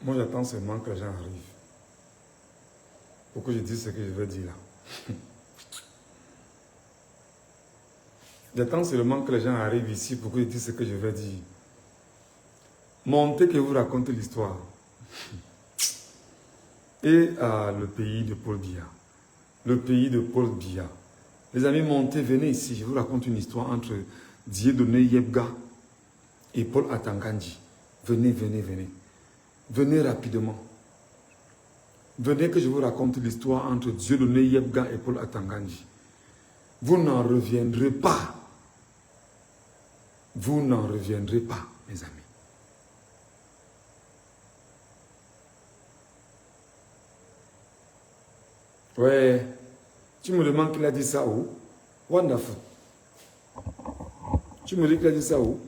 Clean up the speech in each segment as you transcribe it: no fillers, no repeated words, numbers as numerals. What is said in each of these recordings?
Moi, j'attends seulement que les gens arrivent. Pour que je dise ce que je veux dire là. J'attends seulement que les gens arrivent ici pour que je dise ce que je veux dire. Montez que vous racontez l'histoire. Et le pays de Paul Biya. Le pays de Paul Biya. Les amis, montez, venez ici. Je vous raconte une histoire entre Dieudonné Yebga et Paul Atangandji. Venez, venez, venez. Venez rapidement. Venez que je vous raconte l'histoire entre Dieudonné Yebga et Paul Atangandji. Vous n'en reviendrez pas. Vous n'en reviendrez pas, mes amis. Ouais. Tu me demandes qu'il a dit ça où? Wonderful. Tu me dis qu'il a dit ça où?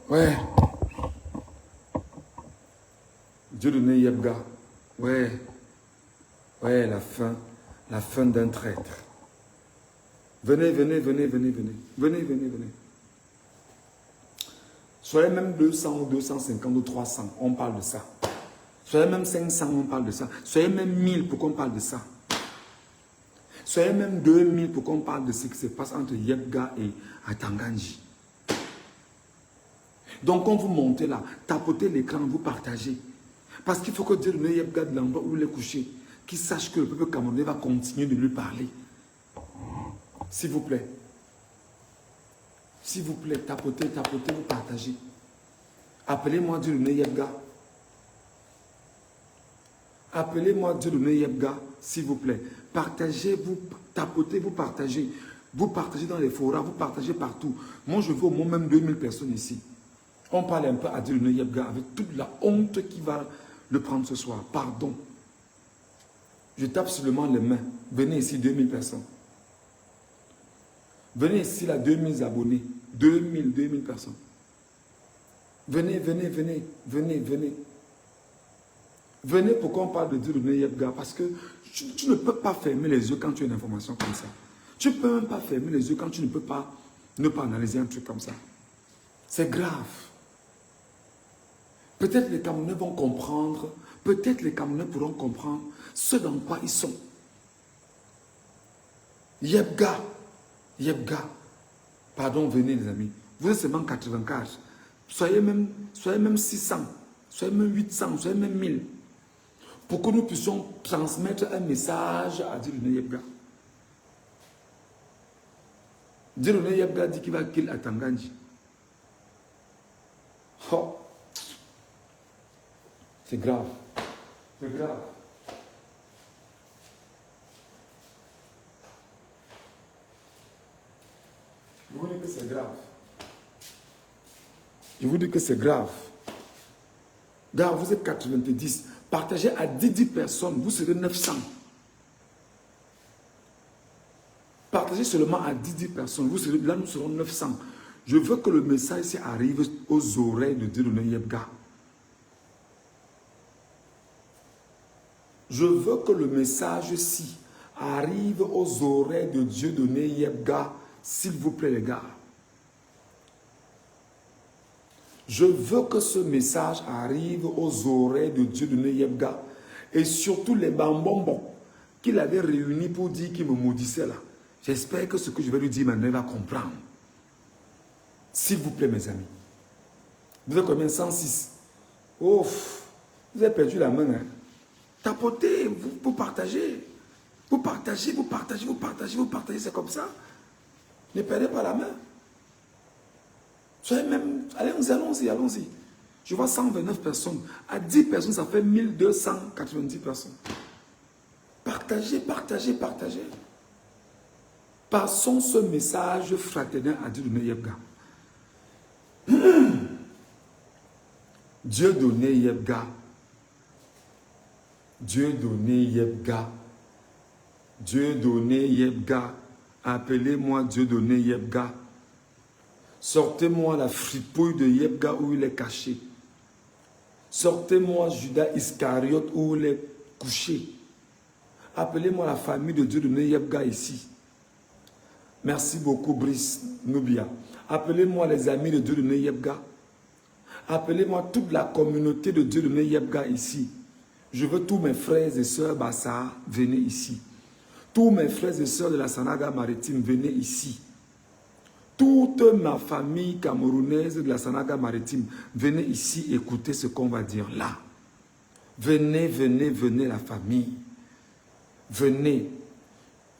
Ouais. Dieudonné Yebga. Ouais. Ouais, la fin d'un traître. Venez, venez, venez, venez, venez. Venez, venez, venez. Soyez même 200 ou 250 ou 300, on parle de ça. Soyez même 500, on parle de ça. Soyez même 1000 pour qu'on parle de ça. Soyez même 2000 pour qu'on parle de ce qui se passe entre Yebga et Atangandji. Donc quand vous montez là, tapotez l'écran, vous partagez. Parce qu'il faut que Dieudonné Yebga de l'endroit où il est couché, qu'il sache que le peuple camerounais va continuer de lui parler. S'il vous plaît. S'il vous plaît, tapotez, tapotez, vous partagez. Appelez-moi Dieudonné Yebga. Appelez-moi Dieudonné Yebga, s'il vous plaît. Partagez, vous tapotez, vous partagez. Vous partagez dans les forums, vous partagez partout. Moi, je veux au moins même 2000 personnes ici. On parle un peu à Dieudonné Yebga avec toute la honte qui va le prendre ce soir. Pardon. Je tape seulement les mains. Venez ici, 2000 personnes. Venez ici, là, 2000 abonnés. 2000 personnes. Venez, venez, venez, venez, venez. Venez pour qu'on parle de Dieudonné Yebga, parce que tu ne peux pas fermer les yeux quand tu as une information comme ça. Tu ne peux même pas fermer les yeux quand tu ne peux pas ne pas analyser un truc comme ça. C'est grave. Peut-être les Camerounais vont comprendre, peut-être les Camerounais pourront comprendre ce dans quoi ils sont. Yebga, Yebga, pardon, venez les amis, vous êtes seulement 84, soyez même 600, soyez même 800, soyez même 1000, pour que nous puissions transmettre un message à Dieudonné Yebga. Dieudonné Yebga dit qu'il va kill Atangandji. Oh. C'est grave. C'est grave. Je vous dis que c'est grave. Je vous dis que c'est grave. Gars, vous êtes 90. Partagez à 10 personnes, vous serez 900. Partagez seulement à 10 personnes, vous serez, là nous serons 900. Je veux que le message arrive aux oreilles de Dieudonné Yebga. Je veux que le message-ci arrive aux oreilles de Dieudonné Yebga, s'il vous plaît les gars. Je veux que ce message arrive aux oreilles de Dieudonné Yebga et surtout les bambambons qu'il avait réunis pour dire qu'il me maudissait là. J'espère que ce que je vais lui dire maintenant, il va comprendre. S'il vous plaît mes amis. Vous êtes combien? 106. Ouf, vous avez perdu la main. Hein? Tapotez, vous partagez. Vous partagez, vous partagez, vous partagez, vous partagez, c'est comme ça. Ne perdez pas la main. Soyez même, allons-y, allons-y, allons-y. Je vois 129 personnes. À 10 personnes, ça fait 1290 personnes. Partagez, partagez, partagez. Passons ce message fraternel à Dieudonné Yebga. Dieudonné Yebga. Dieudonné Yebga. Dieudonné Yebga. Appelez-moi Dieudonné Yebga. Sortez-moi la fripouille de Yebga où il est caché. Sortez-moi Judas Iscariote où il est couché. Appelez-moi la famille de Dieudonné Yebga ici. Merci beaucoup Brice Nubia. Appelez-moi les amis de Dieudonné Yebga. Appelez-moi toute la communauté de Dieu de Yebga ici. Je veux tous mes frères et sœurs Bassa, venez ici. Tous mes frères et sœurs de la Sanaga maritime, venez ici. Toute ma famille camerounaise de la Sanaga maritime, venez ici écouter ce qu'on va dire là. Venez, venez, venez la famille. Venez.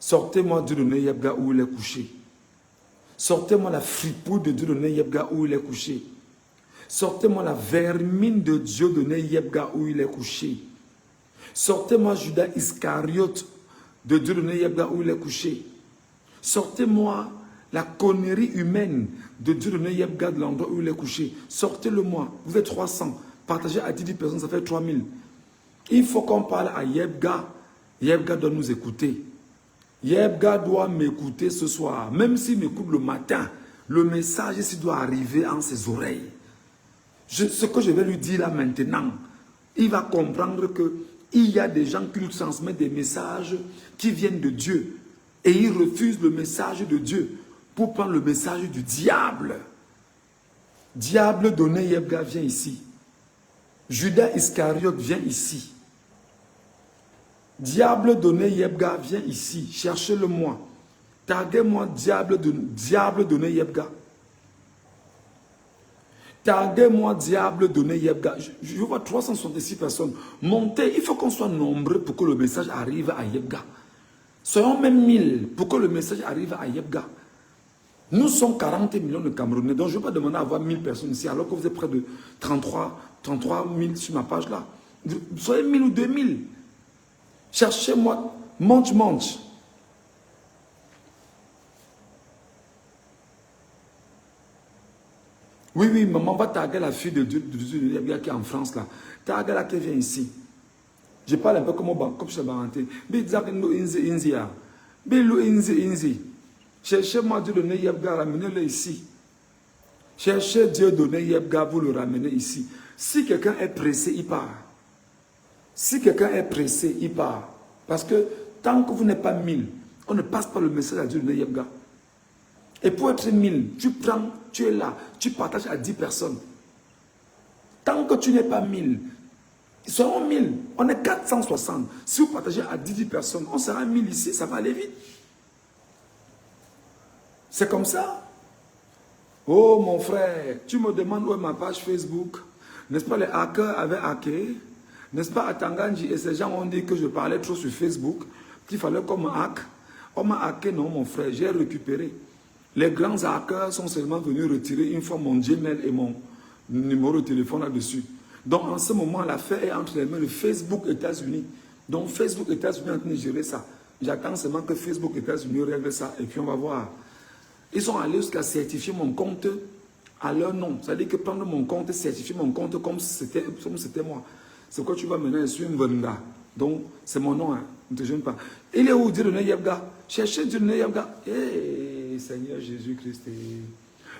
Sortez-moi Dieu de Yebga où il est couché. Sortez-moi la fripouille de Dieu de Yebga où il est couché. Sortez-moi la vermine de Dieu de Yebga où il est couché. Sortez-moi Judas Iscariote de Dieu de Yebga où il est couché. Sortez-moi la connerie humaine de Dieu de Yebga de l'endroit où il est couché. Sortez-le-moi. Vous êtes 300. Partagez à 10 personnes, ça fait 3000. Il faut qu'on parle à Yebga. Yebga doit nous écouter. Yebga doit m'écouter ce soir. Même s'il m'écoute le matin, le message ici doit arriver en ses oreilles. Ce que je vais lui dire là maintenant, il va comprendre qu'il y a des gens qui lui transmettent des messages qui viennent de Dieu. Et ils refusent le message de Dieu pour prendre le message du diable. Diable donné Yebga, viens ici. Judas Iscariote, viens ici. Diable donné Yebga, viens ici. Cherchez-le-moi. Taguez-moi diable donné Yebga. Taguez-moi diable donné Yebga. Je vois 366 personnes. Montez, il faut qu'on soit nombreux pour que le message arrive à Yebga. Soyons même 1000 pour que le message arrive à Yebga. Nous sommes 40 millions de Camerounais, donc je ne vais pas demander à avoir 1000 personnes ici, alors que vous êtes près de 33 000 sur ma page là. Soyez 1000 ou 2000. Cherchez-moi, mange. Oui, maman va taguer la fille de Dieu qui est en France là. Taguer la qui vient ici. Je parle un peu comme je suis baranté. Cherchez-moi Dieu donné Yebga, ramenez-le ici. Cherchez Dieu donné Yebga, vous le ramenez ici. Si quelqu'un est pressé, il part. Si quelqu'un est pressé, il part. Parce que tant que vous n'êtes pas 1000, on ne passe pas le message à Dieu donné Yebga. Et pour être 1000, tu prends, tu es là, tu partages à 10 personnes. Tant que tu n'es pas 1000, ils seront 1000. On est 460. Si vous partagez à 10 personnes, on sera 1000 ici, ça va aller vite. C'est comme ça. Oh mon frère, tu me demandes où est ma page Facebook. N'est-ce pas les hackers avaient hacké? N'est-ce pas à Tanganji et ces gens ont dit que je parlais trop sur Facebook, qu'il fallait qu'on me hack. On m'a hacké, non mon frère, j'ai récupéré. Les grands hackers sont seulement venus retirer une fois mon Gmail et mon numéro de téléphone là-dessus. Donc en ce moment, l'affaire est entre les mains de Facebook États-Unis. Donc Facebook États-Unis est en train de gérer ça. J'attends seulement que Facebook États-Unis règle ça et puis on va voir. Ils sont allés jusqu'à certifier mon compte à leur nom. C'est-à-dire que prendre mon compte, certifier mon compte comme si c'était moi. C'est quoi tu vas maintenant, je suis un Venga. Donc c'est mon nom, hein. Ne te gêne pas. Il est où Dieu de Yebga? Cherchez Dieu de Yebga. Hey, Seigneur Jésus-Christ.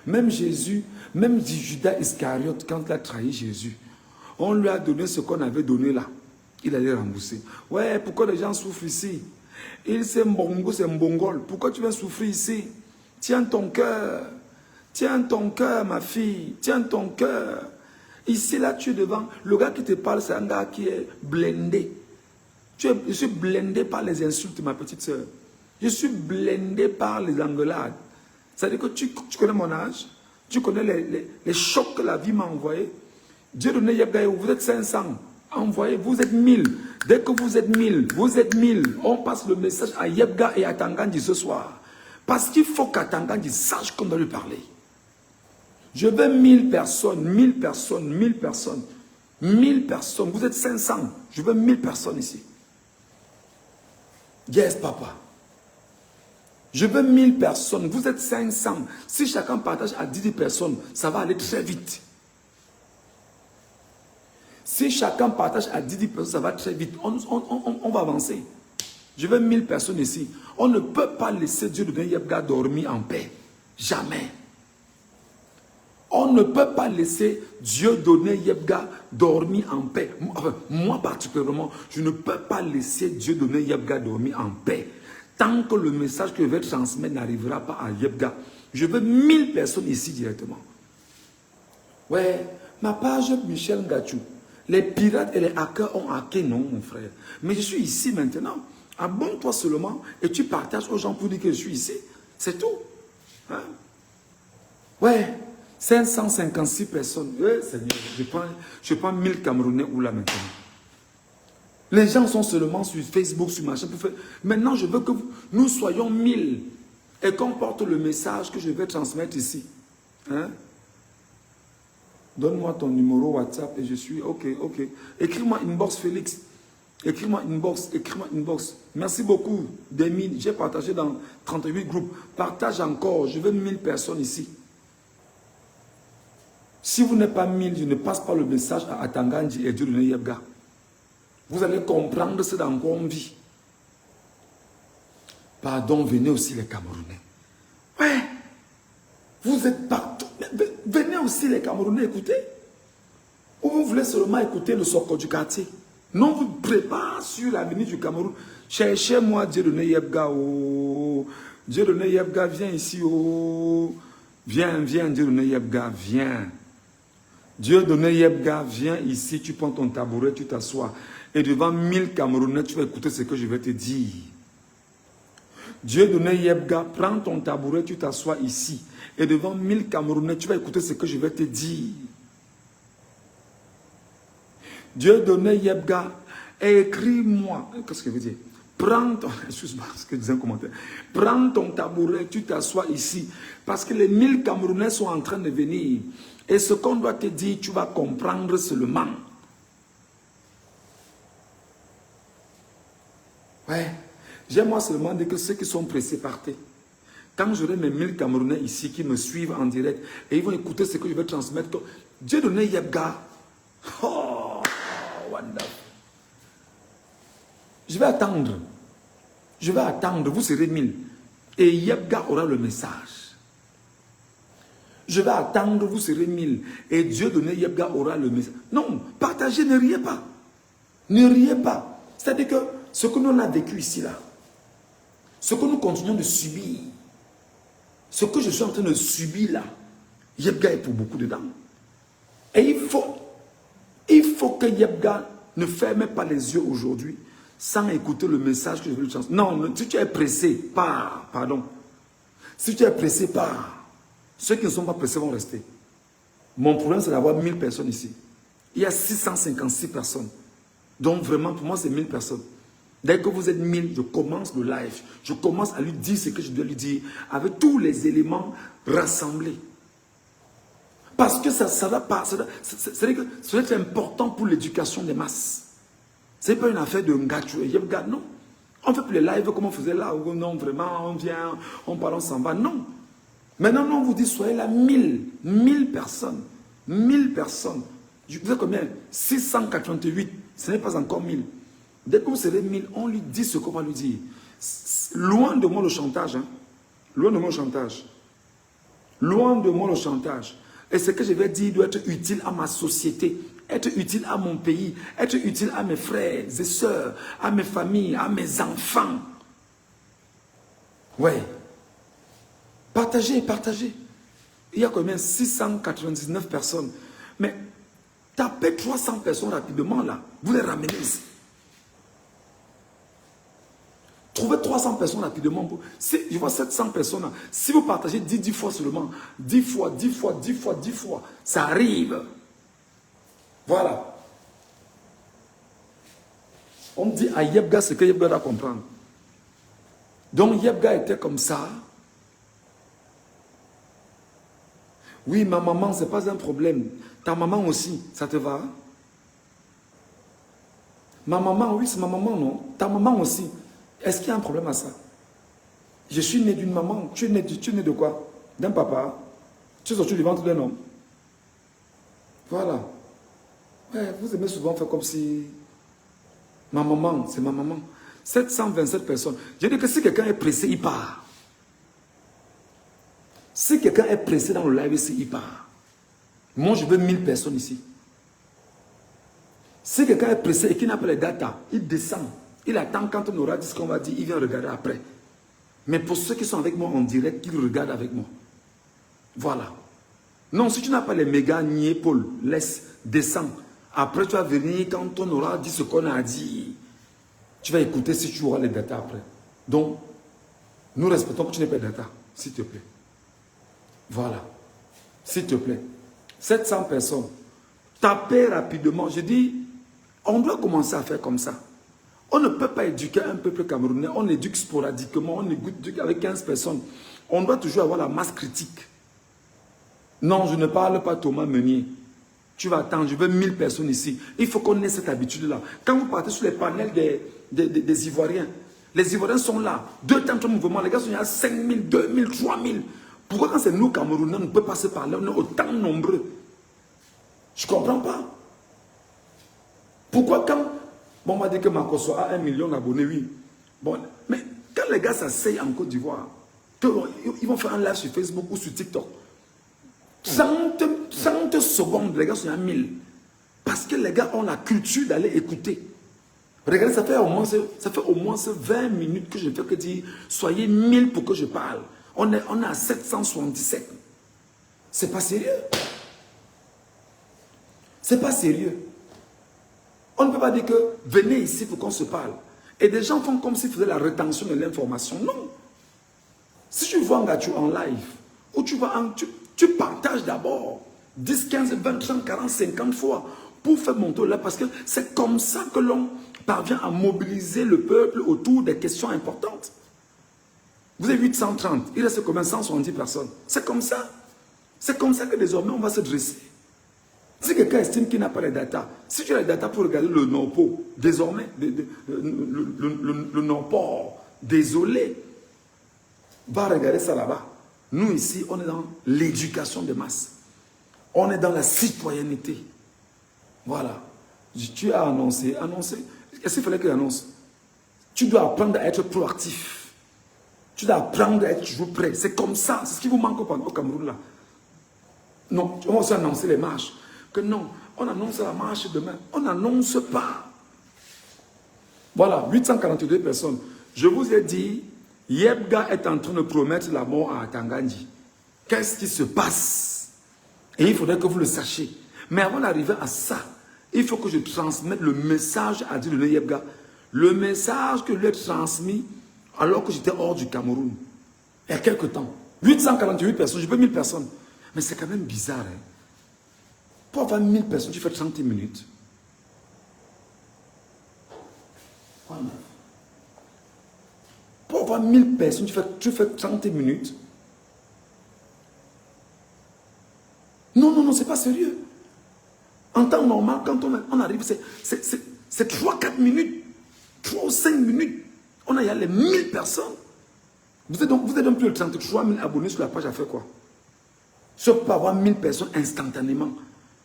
Même Jésus, même Judas Iscariote, quand il a trahi Jésus, on lui a donné ce qu'on avait donné là. Il allait rembourser. Ouais, pourquoi les gens souffrent ici? Il c'est Mbongo, c'est Mbongol. Pourquoi tu viens souffrir ici? Tiens ton cœur, ma fille, tiens ton cœur. Ici, là, tu es devant. Le gars qui te parle, c'est un gars qui est blindé. Je suis blindé par les insultes, ma petite soeur. Je suis blindé par les engueulades. C'est-à-dire que tu connais mon âge, tu connais les chocs que la vie m'a envoyés. Dieu donné Yebga, vous êtes 500. Envoyez, vous êtes 1000. Dès que vous êtes 1000, on passe le message à Yebga et à Tanganji ce soir. Parce qu'il faut qu'à Tanganji sache qu'on doit lui parler. Je veux 1000 personnes, 1000 personnes, 1000 personnes, 1000 personnes. Vous êtes 500. Je veux 1000 personnes ici. Yes, papa. Je veux 1000 personnes. Vous êtes 500. Si chacun partage à 10 personnes, ça va aller très vite. Si chacun partage à 10 personnes, ça va très vite. On va avancer. Je veux 1000 personnes ici. On ne peut pas laisser Dieu de Yebga dormir en paix. Jamais. On ne peut pas laisser Dieu donner Yebga dormir en paix. Enfin, moi particulièrement, je ne peux pas laisser Dieu donner Yebga dormir en paix. Tant que le message que je vais transmettre n'arrivera pas à Yebga. Je veux 1000 personnes ici directement. Ouais, Ma page Michel Ngachou. Les pirates et les hackers ont hacké, non, mon frère. Mais je suis ici maintenant. Abonne-toi seulement et tu partages aux gens pour dire que je suis ici. C'est tout. Hein? Ouais. 556 personnes. Ouais, Seigneur, je prends 1000 Camerounais où là maintenant. Les gens sont seulement sur Facebook, sur machin. Pour faire... Maintenant, je veux que nous soyons 1000 et qu'on porte le message que je vais transmettre ici. Hein? Donne-moi ton numéro WhatsApp et je suis OK, OK. Écris-moi inbox, Félix. Écris-moi inbox, écris-moi inbox. Merci beaucoup, Demi. J'ai partagé dans 38 groupes. Partage encore. Je veux 1000 personnes ici. Si vous n'êtes pas 1000, je ne passe pas le message à Atangandji et Dieudonné Yebga. Vous allez comprendre ce dans quoi on vit. Pardon, venez aussi les Camerounais. Ouais. Vous êtes partout. Venez aussi les Camerounais écouter. Ou vous voulez seulement écouter le Soko du quartier. Non, vous préparez sur l'avenir du Cameroun. Cherchez-moi Dieudonné Yebga. Oh. Dieudonné Yebga, viens ici. Oh. Viens, viens, Dieudonné Yebga, viens. Dieudonné Yebga, viens ici. Tu prends ton tabouret, tu t'assois. Et devant 1000 Camerounais, tu vas écouter ce que je vais te dire. Dieudonné Yebga, prends ton tabouret, tu t'assois ici. Et devant 1000 Camerounais, tu vas écouter ce que je vais te dire. Dieudonné Yebga, écris-moi. Qu'est-ce que je veux dire? Prends ton... Excuse-moi, ce que je disais en commentaire. Prends ton tabouret, tu t'assois ici. Parce que les 1000 Camerounais sont en train de venir. Et ce qu'on doit te dire, tu vas comprendre seulement. Ouais. J'aimerais seulement dire que ceux qui sont pressés partez. Quand j'aurai mes 1000 Camerounais ici qui me suivent en direct et ils vont écouter ce que je vais transmettre. Dieudonné Yebga. Oh, wonderful. Je vais attendre. Je vais attendre. Vous serez 1000. Et Yebga aura le message. Je vais attendre. Vous serez 1000. Et Dieudonné Yebga aura le message. Non, partagez, ne riez pas. Ne riez pas. C'est-à-dire que ce que nous avons vécu ici, là, ce que nous continuons de subir, ce que je suis en train de subir là, Yebga est pour beaucoup dedans. Et il faut que Yebga ne ferme pas les yeux aujourd'hui sans écouter le message que je veux lui transmettre. Non, si tu es pressé, pars, pardon. Si tu es pressé, pars. Ceux qui ne sont pas pressés vont rester. Mon problème, c'est d'avoir 1000 personnes ici. Il y a 656 personnes. Donc vraiment, pour moi, c'est 1000 personnes. Dès que vous êtes 1000, je commence le live. Je commence à lui dire ce que je dois lui dire avec tous les éléments rassemblés. Parce que ça va pas. C'est-à-dire que ça va être important pour l'éducation des masses. Ce n'est pas une affaire de Ngachou et Yebga, non. On ne fait plus les lives comme on faisait là, où non, vraiment, on vient, on parle, on s'en va. Non. Maintenant, on vous dit, soyez là 1000. 1000 personnes. 1000 personnes. Vous êtes combien? 688. Ce n'est pas encore 1000. Dès que vous serez 1000, on lui dit ce qu'on va lui dire. Loin de moi le chantage. Hein? Loin de moi le chantage. Loin de moi le chantage. Et ce que je vais dire doit être utile à ma société, être utile à mon pays, être utile à mes frères et sœurs, à mes familles, à mes enfants. Ouais. Partagez, partagez. Il y a combien? 699 personnes. Mais tapez 300 personnes rapidement là. Vous les ramenez ici. Trouvez 300 personnes rapidement. Si je vois 700 personnes, si vous partagez 10 fois seulement, 10 fois, 10 fois, 10 fois, 10 fois, ça arrive. Voilà. On dit à Yebga ce que Yebga doit comprendre. Donc Yebga était comme ça. Oui, ma maman, ce n'est pas un problème. Ta maman aussi, ça te va? Ma maman, oui, c'est ma maman, non? Ta maman aussi. Est-ce qu'il y a un problème à ça? Je suis né d'une maman. Tu es né de quoi? D'un papa. Tu es sorti du ventre d'un homme. Voilà. Ouais, vous aimez souvent faire comme si... Ma maman, c'est ma maman. 727 personnes. Je dis que si quelqu'un est pressé, il part. Si quelqu'un est pressé dans le live ici, il part. Moi, je veux 1000 personnes ici. Si quelqu'un est pressé et qu'il n'a pas les data, il descend. Il attend quand on aura dit ce qu'on va dire, il vient regarder après. Mais pour ceux qui sont avec moi en direct, qu'ils regardent avec moi. Voilà. Non, si tu n'as pas les méga niais, Paul, laisse, descends. Après, tu vas venir quand on aura dit ce qu'on a dit. Tu vas écouter si tu auras les datas après. Donc, nous respectons que tu n'aies pas de data, s'il te plaît. Voilà. S'il te plaît. 700 personnes. Tapez rapidement. Je dis, on doit commencer à faire comme ça. On ne peut pas éduquer un peuple camerounais. On éduque sporadiquement. On éduque avec 15 personnes. On doit toujours avoir la masse critique. Non, je ne parle pas Thomas Meunier. Tu vas attendre, je veux 1000 personnes ici. Il faut qu'on ait cette habitude-là. Quand vous partez sur les panels des Ivoiriens, les Ivoiriens sont là. Deux temps de mouvement, les gars sont là 5000, 2000, 3000. Pourquoi quand c'est nous, Camerounais, on ne peut pas se parler, on est autant nombreux? Je ne comprends pas. Pourquoi quand... Bon, on va dire que Makosso a 1 million d'abonnés, oui. Bon, mais quand les gars s'asseyent en Côte d'Ivoire, ils vont faire un live sur Facebook ou sur TikTok. 30 secondes, les gars sont à 1000. Parce que les gars ont la culture d'aller écouter. Regardez, ça fait au moins 20 minutes que je ne fais que dire soyez 1000 pour que je parle. On est à 777. C'est pas sérieux. C'est pas sérieux. On ne peut pas dire que venez ici pour qu'on se parle. Et des gens font comme s'ils faisaient la rétention de l'information. Non. Si tu vois un gars en live, ou tu partages d'abord 10, 15, 20, 30, 40, 50 fois pour faire monter là, parce que c'est comme ça que l'on parvient à mobiliser le peuple autour des questions importantes. Vous avez 830, il reste combien? 170 personnes. C'est comme ça. C'est comme ça que désormais on va se dresser. Si quelqu'un estime qu'il n'a pas les datas, si tu as les datas pour regarder le non-port, désormais, le non-port, désolé, va regarder ça là-bas. Nous ici, on est dans l'éducation de masse. On est dans la citoyenneté. Voilà. Tu as annoncé. Est-ce qu'il fallait qu'il annonce? Tu dois apprendre à être proactif. Tu dois apprendre à être toujours prêt. C'est comme ça. C'est ce qui vous manque au Cameroun là. Non, on va aussi annoncer les marches. Que non, on annonce la marche demain. On n'annonce pas. Voilà, 842 personnes. Je vous ai dit, Yebga est en train de promettre la mort à Tangandji. Qu'est-ce qui se passe? Et il faudrait que vous le sachiez. Mais avant d'arriver à ça, il faut que je transmette le message à Dieudonné Yebga. Le message que je lui ai transmis alors que j'étais hors du Cameroun. Il y a quelques temps. 848 personnes, je veux 1000 personnes. Mais c'est quand même bizarre. Hein? Pour avoir 1000 personnes, tu fais 30 minutes. Pour avoir 1000 personnes, tu fais 30 minutes. Non, non, non, c'est pas sérieux. En temps normal, quand on arrive, c'est 3-4 minutes. 3 ou 5 minutes. On a les 1000 personnes. Vous êtes donc plus de 33 000 abonnés sur la page à faire quoi? Sauf pour avoir 1000 personnes instantanément.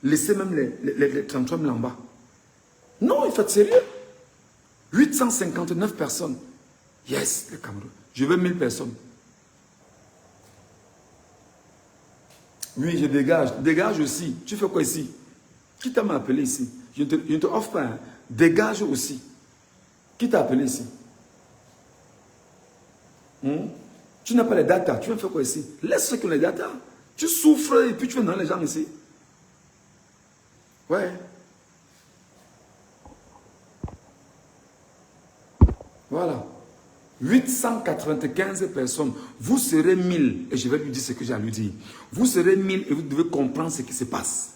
Laissez même les 33 000 en bas. Non, il faut être sérieux. 859 personnes. Yes, le Cameroun. Je veux 1000 personnes. Oui, je dégage. Dégage aussi. Tu fais quoi ici? Qui t'a appelé ici? Je ne te offre pas. Hein. Dégage aussi. Qui t'a appelé ici? Tu n'as pas les datas. Tu viens faire quoi ici? Laisse ceux qui ont les datas. Tu souffres et puis tu viens dans les gens ici. Ouais. Voilà. 895 personnes. Vous serez 1000. Et je vais lui dire ce que j'ai à lui dire. Vous serez 1000 et vous devez comprendre ce qui se passe.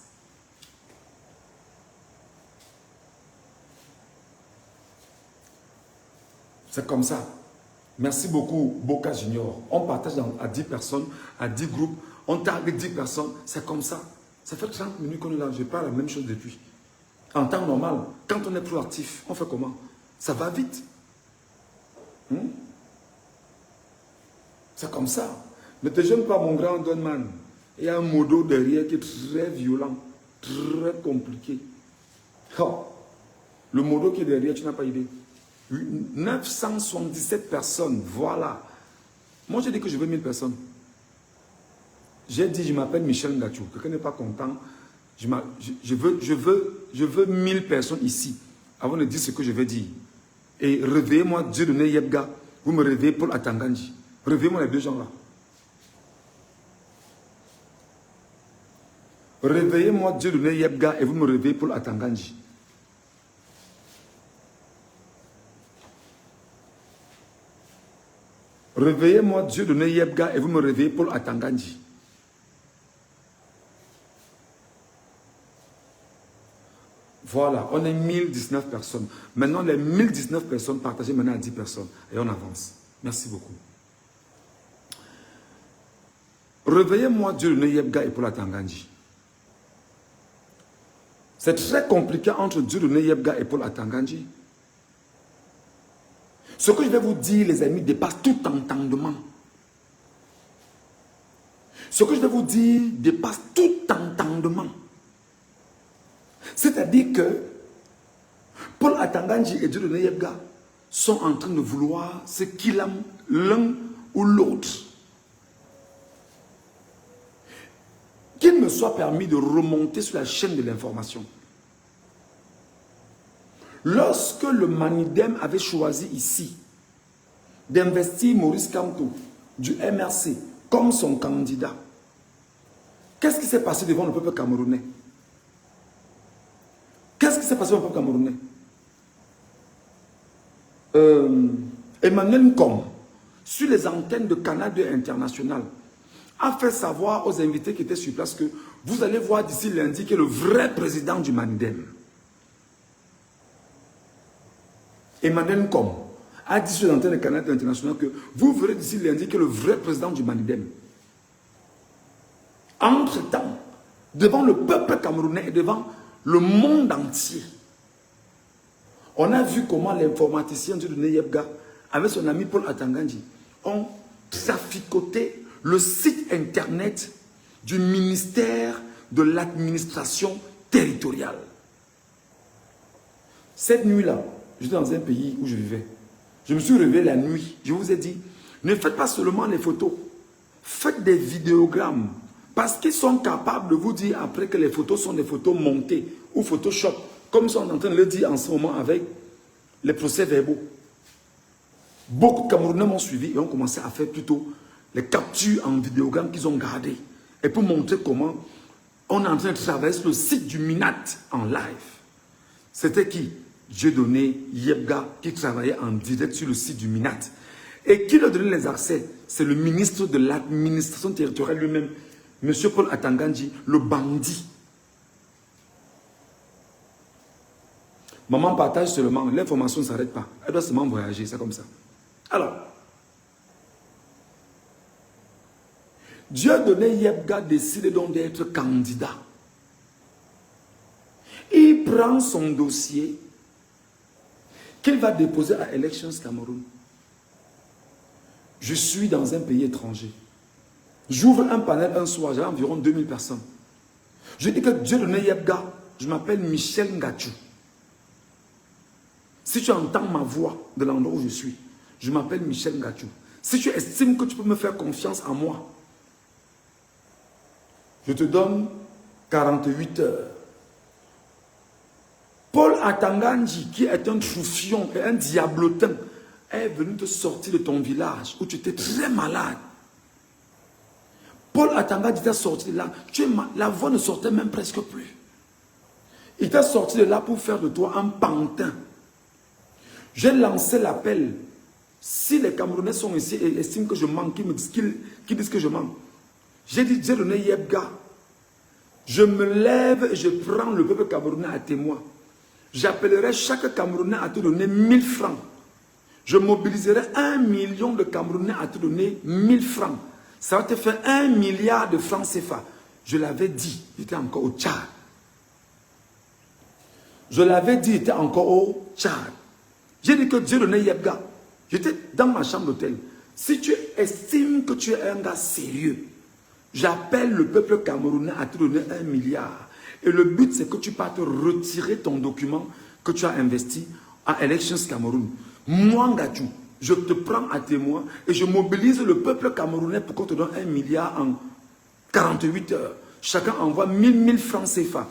C'est comme ça. Merci beaucoup, Boca Junior. On partage à 10 personnes, à 10 groupes. On target 10 personnes. C'est comme ça. Ça fait 30 minutes qu'on est là. Je parle la même chose depuis. En temps normal, quand on est proactif, on fait comment? Ça va vite. C'est comme ça. Ne te gêne pas, mon grand Donman. Il y a un modo derrière qui est très violent, très compliqué. Oh. Le modo qui est derrière, tu n'as pas idée. 977 personnes, voilà. Moi, j'ai dit que je veux 1000 personnes. J'ai dit, je m'appelle Michel Ngachou. Quelqu'un n'est pas content. Je veux 1000 personnes ici, avant de dire ce que je vais dire. Et réveillez-moi Dieudonné Yebga. Vous me réveillez Paul Atangandji. Réveillez-moi les deux gens là. Réveillez-moi Dieu donné Yebga et vous me réveillez Paul Atanganji. Réveillez-moi Dieu donné Yebga et vous me réveillez Paul Atanganji. Voilà, on est 1019 personnes. Maintenant, les 1019 personnes, partagez maintenant à 10 personnes. Et on avance. Merci beaucoup. Réveillez-moi Dieu donné Yebga et Paul Atanganji. C'est très compliqué entre Dieu donné Yebga et Paul Atanganji. Ce que je vais vous dire, les amis, dépasse tout entendement. Ce que je vais vous dire dépasse tout entendement. C'est-à-dire que Paul Atanganji et Dieu donné Yebga sont en train de vouloir ce qu'il aime l'un ou l'autre. Qu'il me soit permis de remonter sur la chaîne de l'information. Lorsque le Manidem avait choisi ici d'investir Maurice Kamto du MRC comme son candidat, qu'est-ce qui s'est passé devant le peuple camerounais? Qu'est-ce qui s'est passé devant le peuple camerounais? Emmanuel Nkom, sur les antennes de Canal 2 International, a fait savoir aux invités qui étaient sur place que vous allez voir d'ici lundi que le vrai président du Manidem. Emmanuel Nkom a dit sur l'antenne de Canal 2 International que vous verrez d'ici lundi que le vrai président du Manidem. Entre-temps, devant le peuple camerounais et devant le monde entier, on a vu comment l'informaticien de Yebga avec son ami Paul Atanganji ont traficoté le site internet du ministère de l'administration territoriale. Cette nuit-là, j'étais dans un pays où je vivais. Je me suis réveillé la nuit. Je vous ai dit, ne faites pas seulement les photos. Faites des vidéogrammes. Parce qu'ils sont capables de vous dire après que les photos sont des photos montées ou Photoshop. Comme ils sont en train de le dire en ce moment avec les procès-verbaux. Beaucoup de Camerounais m'ont suivi et ont commencé à faire plutôt les captures en vidéogramme qu'ils ont gardées. Et pour montrer comment on est en train de travailler sur le site du MINAT en live. C'était qui? Dieudonné Yebga qui travaillait en direct sur le site du MINAT. Et qui leur donnait les accès? C'est le ministre de l'administration territoriale lui-même, M. Paul Atanganji, le bandit. Maman partage seulement, l'information ne s'arrête pas. Elle doit seulement voyager, c'est comme ça. Alors, Dieudonné Yebga décide donc d'être candidat. Il prend son dossier qu'il va déposer à Elections Cameroun. Je suis dans un pays étranger. J'ouvre un panel un soir, j'ai environ 2000 personnes. Je dis que Dieudonné Yebga, je m'appelle Michel Ngachou. Si tu entends ma voix de l'endroit où je suis, je m'appelle Michel Ngachou. Si tu estimes que tu peux me faire confiance en moi, je te donne 48 heures. Paul Atanganji, qui est un troufion et un diablotin, est venu te sortir de ton village où tu étais très malade. Paul Atanganji t'a sorti de là. La voix ne sortait même presque plus. Il t'a sorti de là pour faire de toi un pantin. J'ai lancé l'appel. Si les Camerounais sont ici et estiment que je manque, qui disent que je manque. J'ai dit, Dieudonné Yebga, je me lève et je prends le peuple camerounais à témoin. J'appellerai chaque Camerounais à te donner 1000 francs. Je mobiliserai 1 million de Camerounais à te donner 1000 francs. Ça va te faire 1 milliard de francs CFA. Je l'avais dit, j'étais encore au Tchad. Je l'avais dit, j'étais encore au Tchad. J'ai dit que Dieudonné Yebga, j'étais dans ma chambre d'hôtel. Si tu estimes que tu es un gars sérieux, j'appelle le peuple camerounais à te donner 1 milliard. Et le but, c'est que tu partes retirer ton document que tu as investi à Elections Cameroun. Moi, Ngachou, je te prends à témoin et je mobilise le peuple camerounais pour qu'on te donne 1 milliard en 48 heures. Chacun envoie 1000 francs CFA.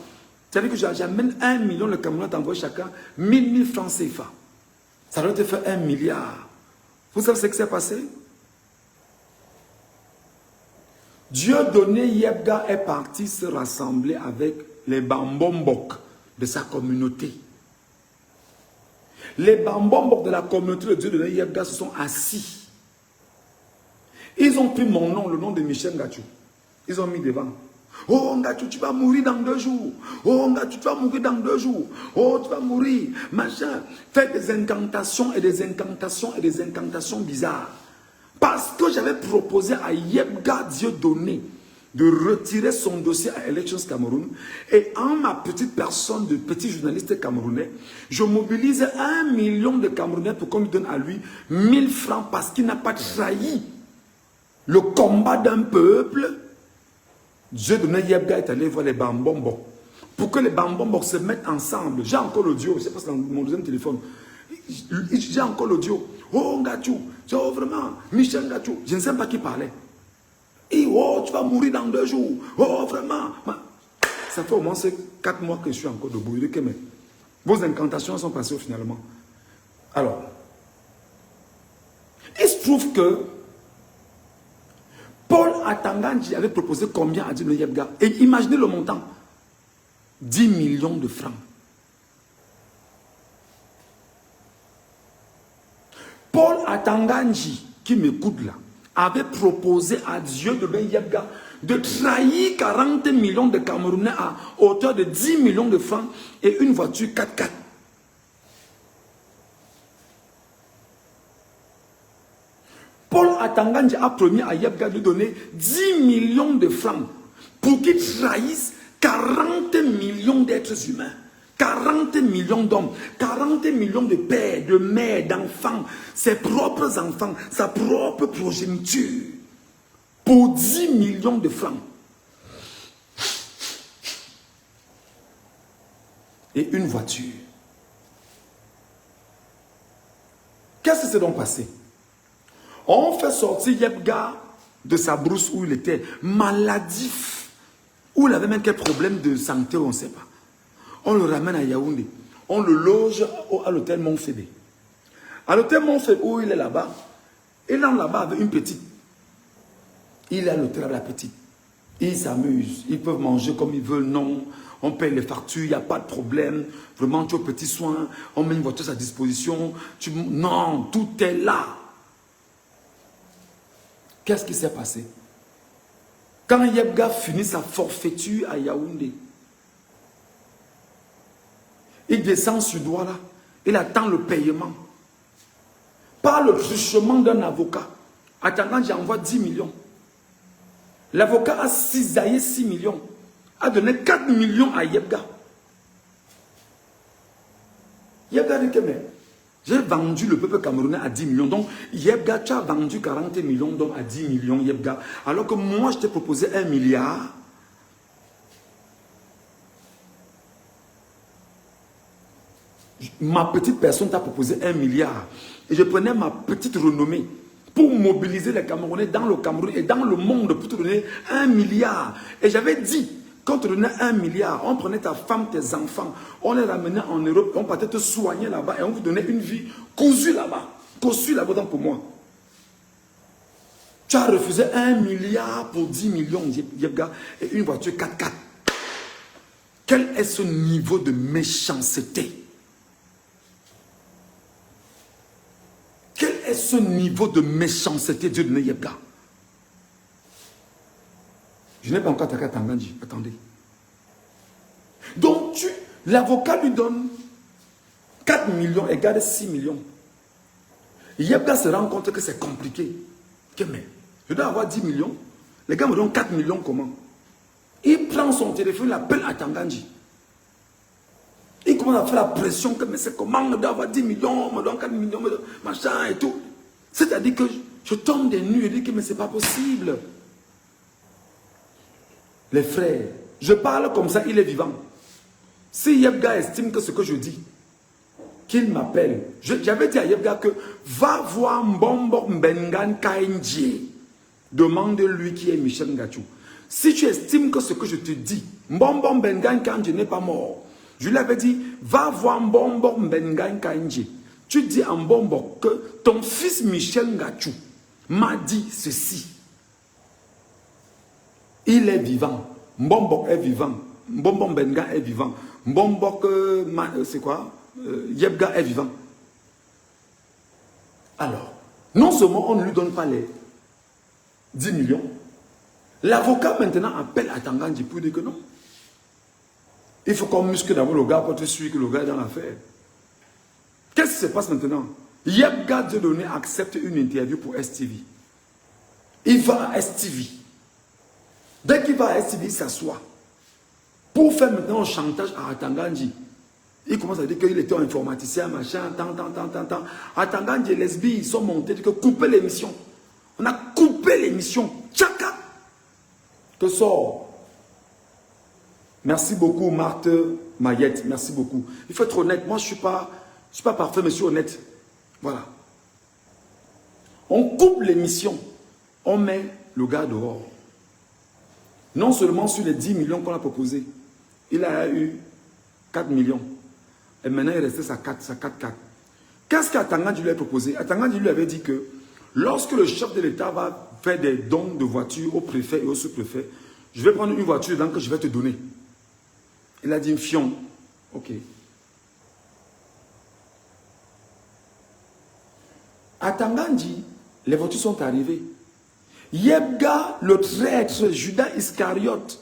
C'est-à-dire que j'amène 1 million, le Camerounais t'envoie chacun 1000 francs CFA. Ça doit te faire 1 milliard. Vous savez ce qui s'est passé? Dieudonné Yebga est parti se rassembler avec les Bambombok de sa communauté. Les Bambombok de la communauté de Dieudonné Yebga se sont assis. Ils ont pris mon nom, le nom de Michel Ngachou. Ils ont mis devant. Oh Ngachou, tu vas mourir dans 2 jours. Oh Ngachou, tu vas mourir dans 2 jours. Oh, tu vas mourir. Machin. Faites des incantations et des incantations et des incantations bizarres. Parce que j'avais proposé à Yebga Dieudonné de retirer son dossier à Elections Cameroun. Et en ma petite personne de petit journaliste camerounais, je mobilise 1 million de Camerounais pour qu'on lui donne à lui 1000 francs parce qu'il n'a pas trahi le combat d'un peuple. Dieudonné Yebga est allé voir les Bambombok pour que les Bambombok se mettent ensemble. J'ai encore l'audio, je sais pas si c'est dans mon deuxième téléphone. J'ai encore l'audio. Oh Ngachou, oh vraiment, Michel Ngachou, je ne sais pas qui parlait. Et oh, tu vas mourir dans 2 jours. Oh vraiment. Ça fait au moins 4 mois que je suis encore debout. Mais vos incantations sont passées finalement. Alors, il se trouve que Paul Atangandji avait proposé combien à Dieudonné Yebga? Et imaginez le montant. 10 millions de francs. Paul Atangandji, qui m'écoute là, avait proposé à Dieudonné Yebga de trahir 40 millions de Camerounais à hauteur de 10 millions de francs et une voiture 4x4. Paul Atangandji a promis à Yebga de donner 10 millions de francs pour qu'il trahisse 40 millions d'êtres humains. 40 millions d'hommes, 40 millions de pères, de mères, d'enfants, ses propres enfants, sa propre progéniture, pour 10 millions de francs. Et une voiture. Qu'est-ce qui s'est donc passé? On fait sortir Yebga de sa brousse où il était maladif, où il avait même quel problème de santé, on ne sait pas. On le ramène à Yaoundé. On le loge à l'hôtel Montfébé. À l'hôtel Montfébé, où il est là-bas, il est là-bas avec une petite. Il est à l'hôtel avec la petite. Ils s'amusent. Ils peuvent manger comme ils veulent. Non. On paye les factures. Il n'y a pas de problème. Vraiment, tu as petits soins. On met une voiture à sa disposition. Non, tout est là. Qu'est-ce qui s'est passé? Quand Yebga finit sa forfaiture à Yaoundé, il descend sur Douala, il attend le paiement. Par le truchement d'un avocat, attendant, j'envoie 10 millions. L'avocat a cisaillé 6 millions, a donné 4 millions à Yebga. Yebga dit que mais j'ai vendu le peuple camerounais à 10 millions. Donc Yebga, tu as vendu 40 millions donc à 10 millions Yebga. Alors que moi, je t'ai proposé 1 milliard. Ma petite personne t'a proposé 1 milliard. Et je prenais ma petite renommée pour mobiliser les Camerounais dans le Cameroun et dans le monde pour te donner 1 milliard. Et j'avais dit, quand on te donnait 1 milliard, on prenait ta femme, tes enfants, on les ramenait en Europe, on partait te soigner là-bas et on vous donnait une vie cousue là-bas. Cousue là-bas pour moi. Tu as refusé 1 milliard pour 10 millions, Yebga, et une voiture 4x4. Quel est ce niveau de méchanceté? Quel est ce niveau de méchanceté, Dieudonné Yebga? Je n'ai pas encore attaqué à Tangandji. Attendez. Donc, l'avocat lui donne 4 millions et garde 6 millions. Yebga se rend compte que c'est compliqué. Que mais, je dois avoir 10 millions. Les gars me donnent 4 millions, comment? Il prend son téléphone, il appelle à Tangandji. Il commence à faire la pression que mais c'est comment on doit avoir 10 millions, on me donne 4 millions, machin et tout. C'est-à-dire que je tombe des nues et dis que mais c'est pas possible. Les frères, je parle comme ça, il est vivant. Si Yebga estime que ce que je dis, qu'il m'appelle. J'avais dit à Yebga que va voir Mbombo Mbengan Kaindji. Demande-lui qui est Michel Ngachou. Si tu estimes que ce que je te dis, Mbombo Mbengan Kaindji n'est pas mort, je lui avais dit, va voir Mbombo Mbengan Kaindji. Tu dis à Mbombo que ton fils Michel Ngachou m'a dit ceci. Il est vivant. Mbombok est vivant. Mbombok Benga est vivant. Mbombok, c'est quoi? Yebga est vivant. Alors, non seulement on ne lui donne pas les 10 millions, l'avocat maintenant appelle à Tangandji pour dire que non. Il faut qu'on muscle d'abord le gars pour te suivre que le gars est dans l'affaire. Qu'est-ce qui se passe maintenant? Yebga Dieudonné accepte une interview pour STV. Il va à STV. Dès qu'il va à STV, il s'assoit. Pour faire maintenant un chantage à Tangandji. Il commence à dire qu'il était un informaticien, machin, tant. À Tangandji, les SBI, ils sont montés, ils ont coupé l'émission. On a coupé l'émission. Tchaka! Que sort? Merci beaucoup, Marthe Mayette. Merci beaucoup. Il faut être honnête. Moi, je ne suis pas parfait, mais je suis honnête. Voilà. On coupe l'émission. On met le gars dehors. Non seulement sur les 10 millions qu'on a proposé, il a eu 4 millions. Et maintenant, il restait sa 4. Qu'est-ce qu'Atangandji lui a proposé? Atangandji lui avait dit que lorsque le chef de l'État va faire des dons de voitures au préfet et au sous-préfet, je vais prendre une voiture dedans que je vais te donner. Il a dit, fion, ok. À Tangandji, les voitures sont arrivées. Yebga, le traître, Judas Iscariote,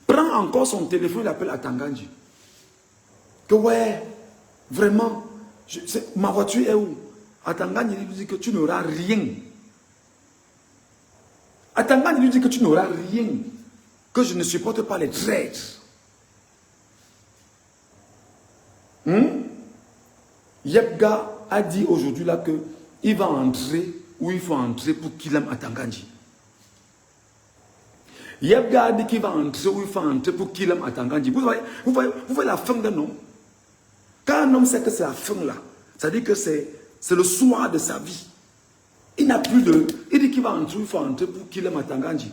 prend encore son téléphone, il appelle à Tangandji. Que ouais, vraiment, ma voiture est où? À Tangandji, il lui dit que tu n'auras rien. À Tangandji, il lui dit que tu n'auras rien. Que je ne supporte pas les traîtres. Yebga a dit aujourd'hui là que il va entrer où il faut entrer pour qu'il aime Atangandji. Yebga a dit qu'il va entrer où il faut entrer pour qu'il aime Atangandji. Vous voyez la fin d'un homme. Quand un homme sait que c'est la fin là, ça dit que c'est le soir de sa vie. Il n'a plus de... Il dit qu'il va entrer où il faut entrer pour qu'il aime Atangandji.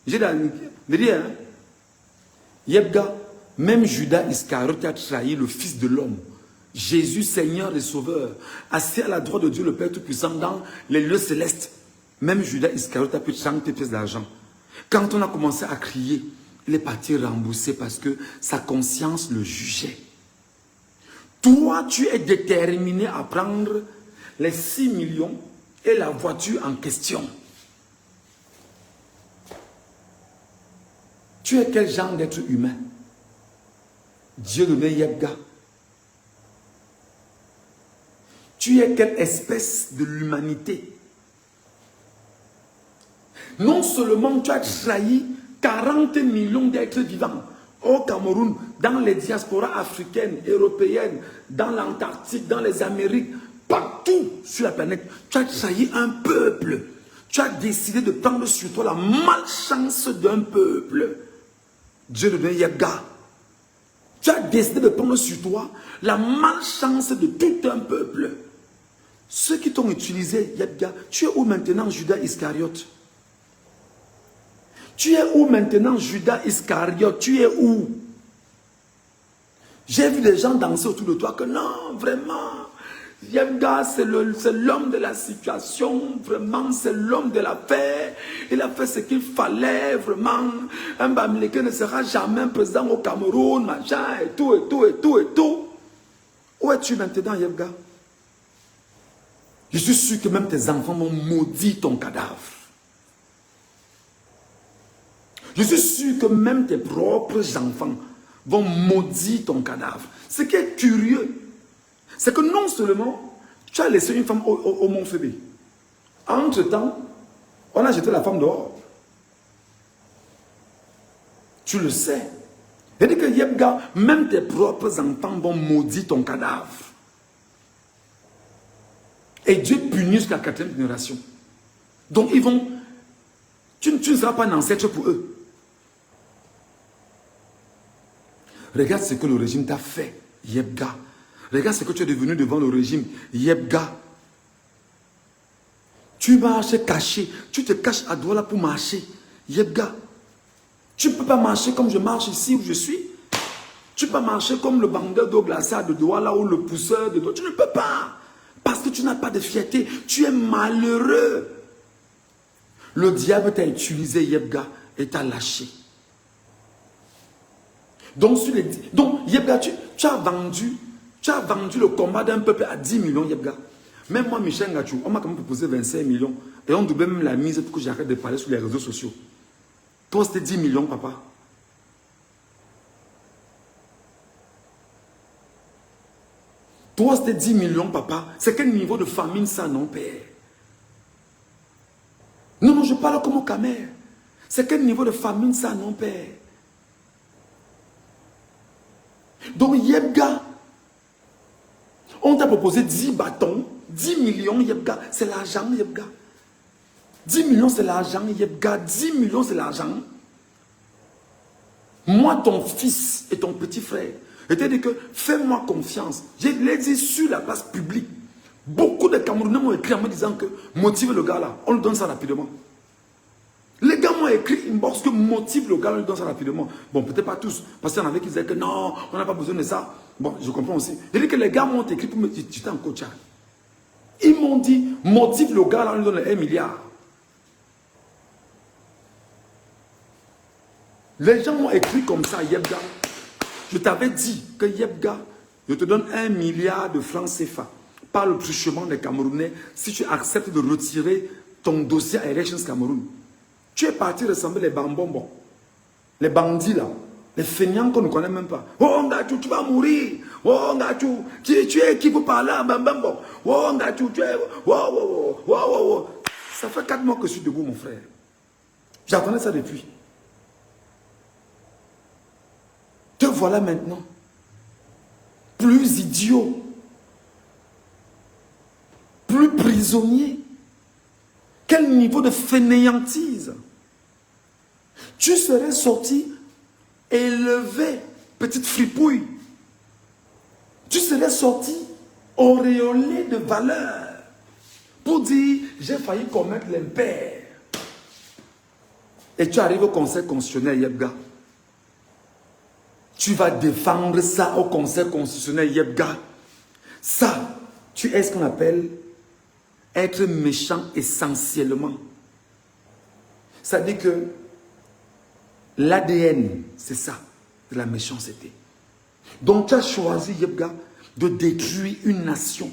J'ai dit, hein, Yebga, même Judas Iscariote a trahi le Fils de l'homme. Jésus, Seigneur et Sauveur, assis à la droite de Dieu le Père Tout-Puissant dans les lieux célestes. Même Judas Iscariote a pu 30 pièces d'argent. Quand on a commencé à crier, il est parti rembourser parce que sa conscience le jugeait. Toi, tu es déterminé à prendre les 6 millions et la voiture en question. Tu es quel genre d'être humain? Dieudonné Yebga. Tu es quelle espèce de l'humanité? Non seulement tu as trahi 40 millions d'êtres vivants au Cameroun, dans les diasporas africaines, européennes, dans l'Antarctique, dans les Amériques, partout sur la planète, tu as trahi un peuple. Tu as décidé de prendre sur toi la malchance d'un peuple. Dieudonné Yebga. Tu as décidé de prendre sur toi la malchance de tout un peuple. Ceux qui t'ont utilisé, Yebga, tu es où maintenant Judas Iscariote? Tu es où maintenant Judas Iscariote? Tu es où? J'ai vu des gens danser autour de toi que non, vraiment, Yebga, c'est l'homme de la situation, vraiment, c'est l'homme de la paix. Il a fait ce qu'il fallait, vraiment. Un Bamileke ne sera jamais président au Cameroun, machin, et tout. Où es-tu maintenant, Yebga? Je suis sûr que même tes enfants vont maudire ton cadavre. Je suis sûr que même tes propres enfants vont maudire ton cadavre. Ce qui est curieux, c'est que non seulement tu as laissé une femme au Mont Fébé. Entre-temps, on a jeté la femme dehors. Tu le sais. C'est-à-dire que Yebga, même tes propres enfants vont maudire ton cadavre. Et Dieu punit jusqu'à la 4e génération. Donc ils vont... Tu ne seras pas un ancêtre pour eux. Regarde ce que le régime t'a fait, Yebga. Regarde ce que tu es devenu devant le régime, Yebga. Tu marches caché. Tu te caches à Douala pour marcher, Yebga. Tu ne peux pas marcher comme je marche ici où je suis. Tu ne peux pas marcher comme le bandeur d'eau glacée de Douala ou le pousseur de Douala. Tu ne peux pas. Parce que tu n'as pas de fierté. Tu es malheureux. Le diable t'a utilisé, Yebga. et t'a lâché. Donc, Yebga, tu as vendu le combat d'un peuple à 10 millions, Yebga. Même moi, Michel Ngachou, on m'a quand même proposé 25 millions. Et on doublait même la mise pour que j'arrête de parler sur les réseaux sociaux. Toi, c'était 10 millions, papa. Toi, c'était 10 millions, papa. C'est quel niveau de famine ça, non, père? Non, non, je parle comme au Camer. C'est quel niveau de famine ça, non, père? Donc, Yebga, on t'a proposé 10 bâtons, 10 millions, Yebga. C'est l'argent, Yebga. 10 millions, c'est l'argent, Yebga. 10 millions, c'est l'argent. Moi, ton fils et ton petit frère, je t'ai dit que fais-moi confiance. Je l'ai dit sur la place publique. Beaucoup de Camerounais m'ont écrit en me disant que motive le gars là, on lui donne ça rapidement. Les gars m'ont écrit inbox que motive le gars, on lui donne ça rapidement. Bon, peut-être pas tous, parce qu'il y en avait qui disaient que non, on n'a pas besoin de ça. Bon, je comprends aussi. J'ai dit que les gars m'ont écrit pour me dire, tu t'es en coach. Ils m'ont dit, motive le gars là, on lui donne 1 milliard. Les gens m'ont écrit comme ça, Yebga. Je t'avais dit que Yebga, je te donne 1 milliard de francs CFA par le truchement des Camerounais si tu acceptes de retirer ton dossier à Elections Cameroun. Tu es parti ressembler les bambons, les bandits là, les feignants qu'on ne connaît même pas. Oh Ngachou, tu vas mourir. Oh Ngachou, tu es qui vous parle là, bambon. Oh Ngachou, tu es. Ça fait 4 mois que je suis debout, mon frère. J'attendais ça depuis. Te voilà maintenant, plus idiot, plus prisonnier. Quel niveau de fainéantise. Tu serais sorti élevé, petite fripouille. Tu serais sorti auréolé de valeur pour dire j'ai failli commettre l'impair. Et tu arrives au conseil constitutionnel, Yebga. Tu vas défendre ça au conseil constitutionnel, Yebga. Ça, tu es ce qu'on appelle être méchant essentiellement. Ça dit que l'ADN, c'est ça, de la méchanceté. Donc tu as choisi, Yebga, de détruire une nation,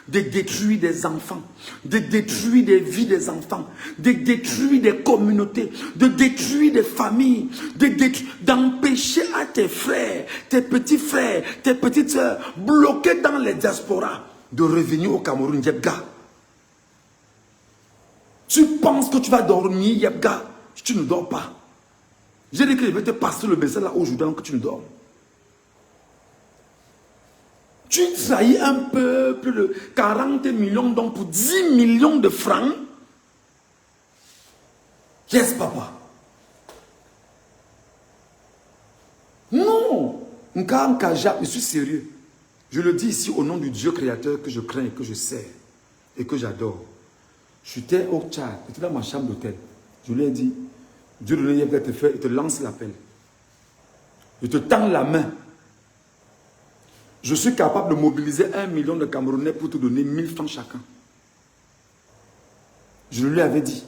de détruire des enfants, de détruire des vies des enfants, de détruire des communautés, de détruire des familles, d'empêcher à tes frères, tes petits frères, tes petites sœurs, bloqués dans les diasporas, de revenir au Cameroun, Yebga. Tu penses que tu vas dormir, Yebga, tu ne dors pas. J'ai dit que je vais te passer le message là aujourd'hui que tu ne dors. Tu trahis un peuple de 40 millions donc pour 10 millions de francs. Yes, papa. Non. Nkaja, je suis sérieux. Je le dis ici au nom du Dieu créateur que je crains et que je sers et que j'adore. J'étais au Tchad, j'étais dans ma chambre d'hôtel. Je lui ai dit, Dieu de l'Égypte te fait, il te lance l'appel. Je te tends la main. Je suis capable de mobiliser 1 million de Camerounais pour te donner 1000 francs chacun. Je lui avais dit.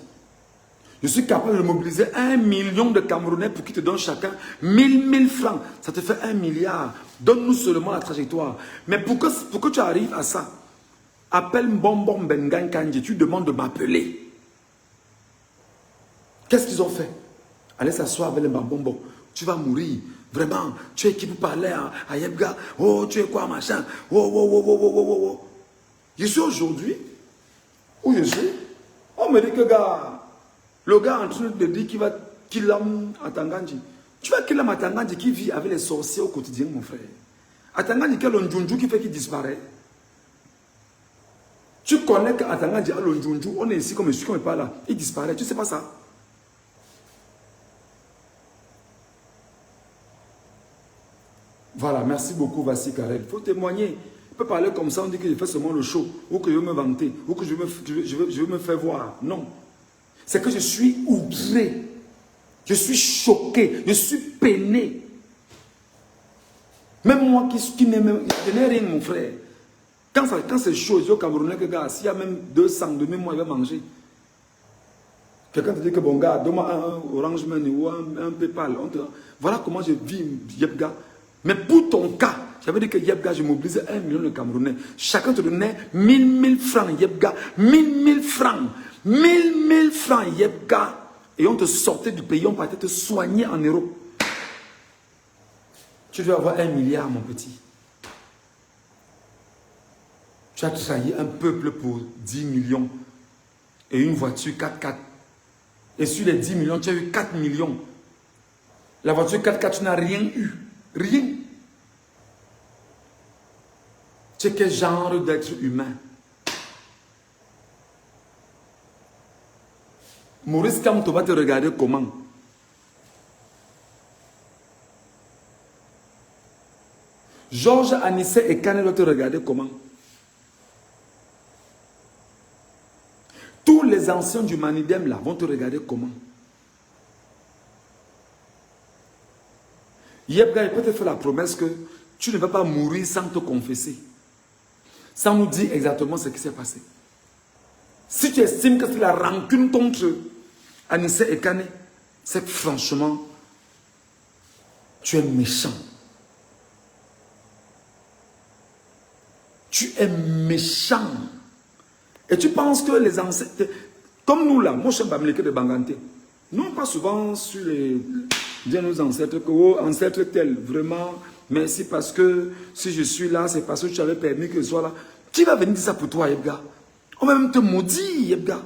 Je suis capable de mobiliser 1 million de Camerounais pour qu'ils te donnent chacun 1000 francs. Ça te fait 1 milliard. Donne-nous seulement la trajectoire. Mais pour que tu arrives à ça, appelle Mbombo Mbengan Kandji, tu demandes de m'appeler. Qu'est-ce qu'ils ont fait? Allez s'asseoir avec les Mbombo. Tu vas mourir. Vraiment, tu es qui vous parlez à Yebga? Oh, tu es quoi, machin? Oh. Je suis aujourd'hui, où je suis, on me dit que le gars en train de dire qu'il va killer à Tanganji. Tu vas killer à Tanganji qui vit avec les sorciers au quotidien, mon frère. À Tanganji, quel Ndjunju qui fait qu'il disparaît? Tu connais qu'à Tanganji, Ndjunju, on est ici comme je suis, comme je parle là, il disparaît. Tu ne sais pas ça? Voilà, merci beaucoup, Vassi Karel. Il faut témoigner. Il peut parler comme ça, on dit que je fais seulement le show, ou que je veux me vanter, ou que je veux me faire voir. Non. C'est que je suis outré. Je suis choqué. Je suis peiné. Même moi qui n'ai rien, mon frère. Quand c'est chaud, je dis au Camerounais que, gars, s'il y a même 200 de moi, il va manger. Quelqu'un te dit que bon gars, donne-moi un Orange Money ou un PayPal. Voilà comment je vis Yebga. Mais pour ton cas, j'avais dit que Yebga, je mobilisais 1 million de Camerounais. Chacun te donnait 1000 francs Yebga. 1000 francs. 1000 francs Yebga. Et on te sortait du pays, on partait te soigner en Europe. Tu dois avoir 1 milliard, mon petit. Tu as trahi un peuple pour 10 millions. Et une voiture 4x4. Et sur les 10 millions, tu as eu 4 millions. La voiture 4x4, tu n'as rien eu. Rien. Tu es quel genre d'être humain? Maurice Kamto va te regarder comment? Georges Anissé et Kane va te regarder comment? Tous les anciens du Manidem là vont te regarder comment? Yebga, il peut te faire la promesse que tu ne vas pas mourir sans te confesser. Sans nous dire exactement ce qui s'est passé. Si tu estimes que c'est la rancune contre Anissé et Kane, c'est que franchement, tu es méchant. Tu es méchant. Et tu penses que les ancêtres, comme nous là, moi je suis un de Banganté, nous pas souvent sur les dire nos ancêtres que oh, ancêtre tel, vraiment, merci parce que si je suis là, c'est parce que tu avais permis que je sois là. Qui va venir dire ça pour toi, Yebga? On va même te maudire, Yebga.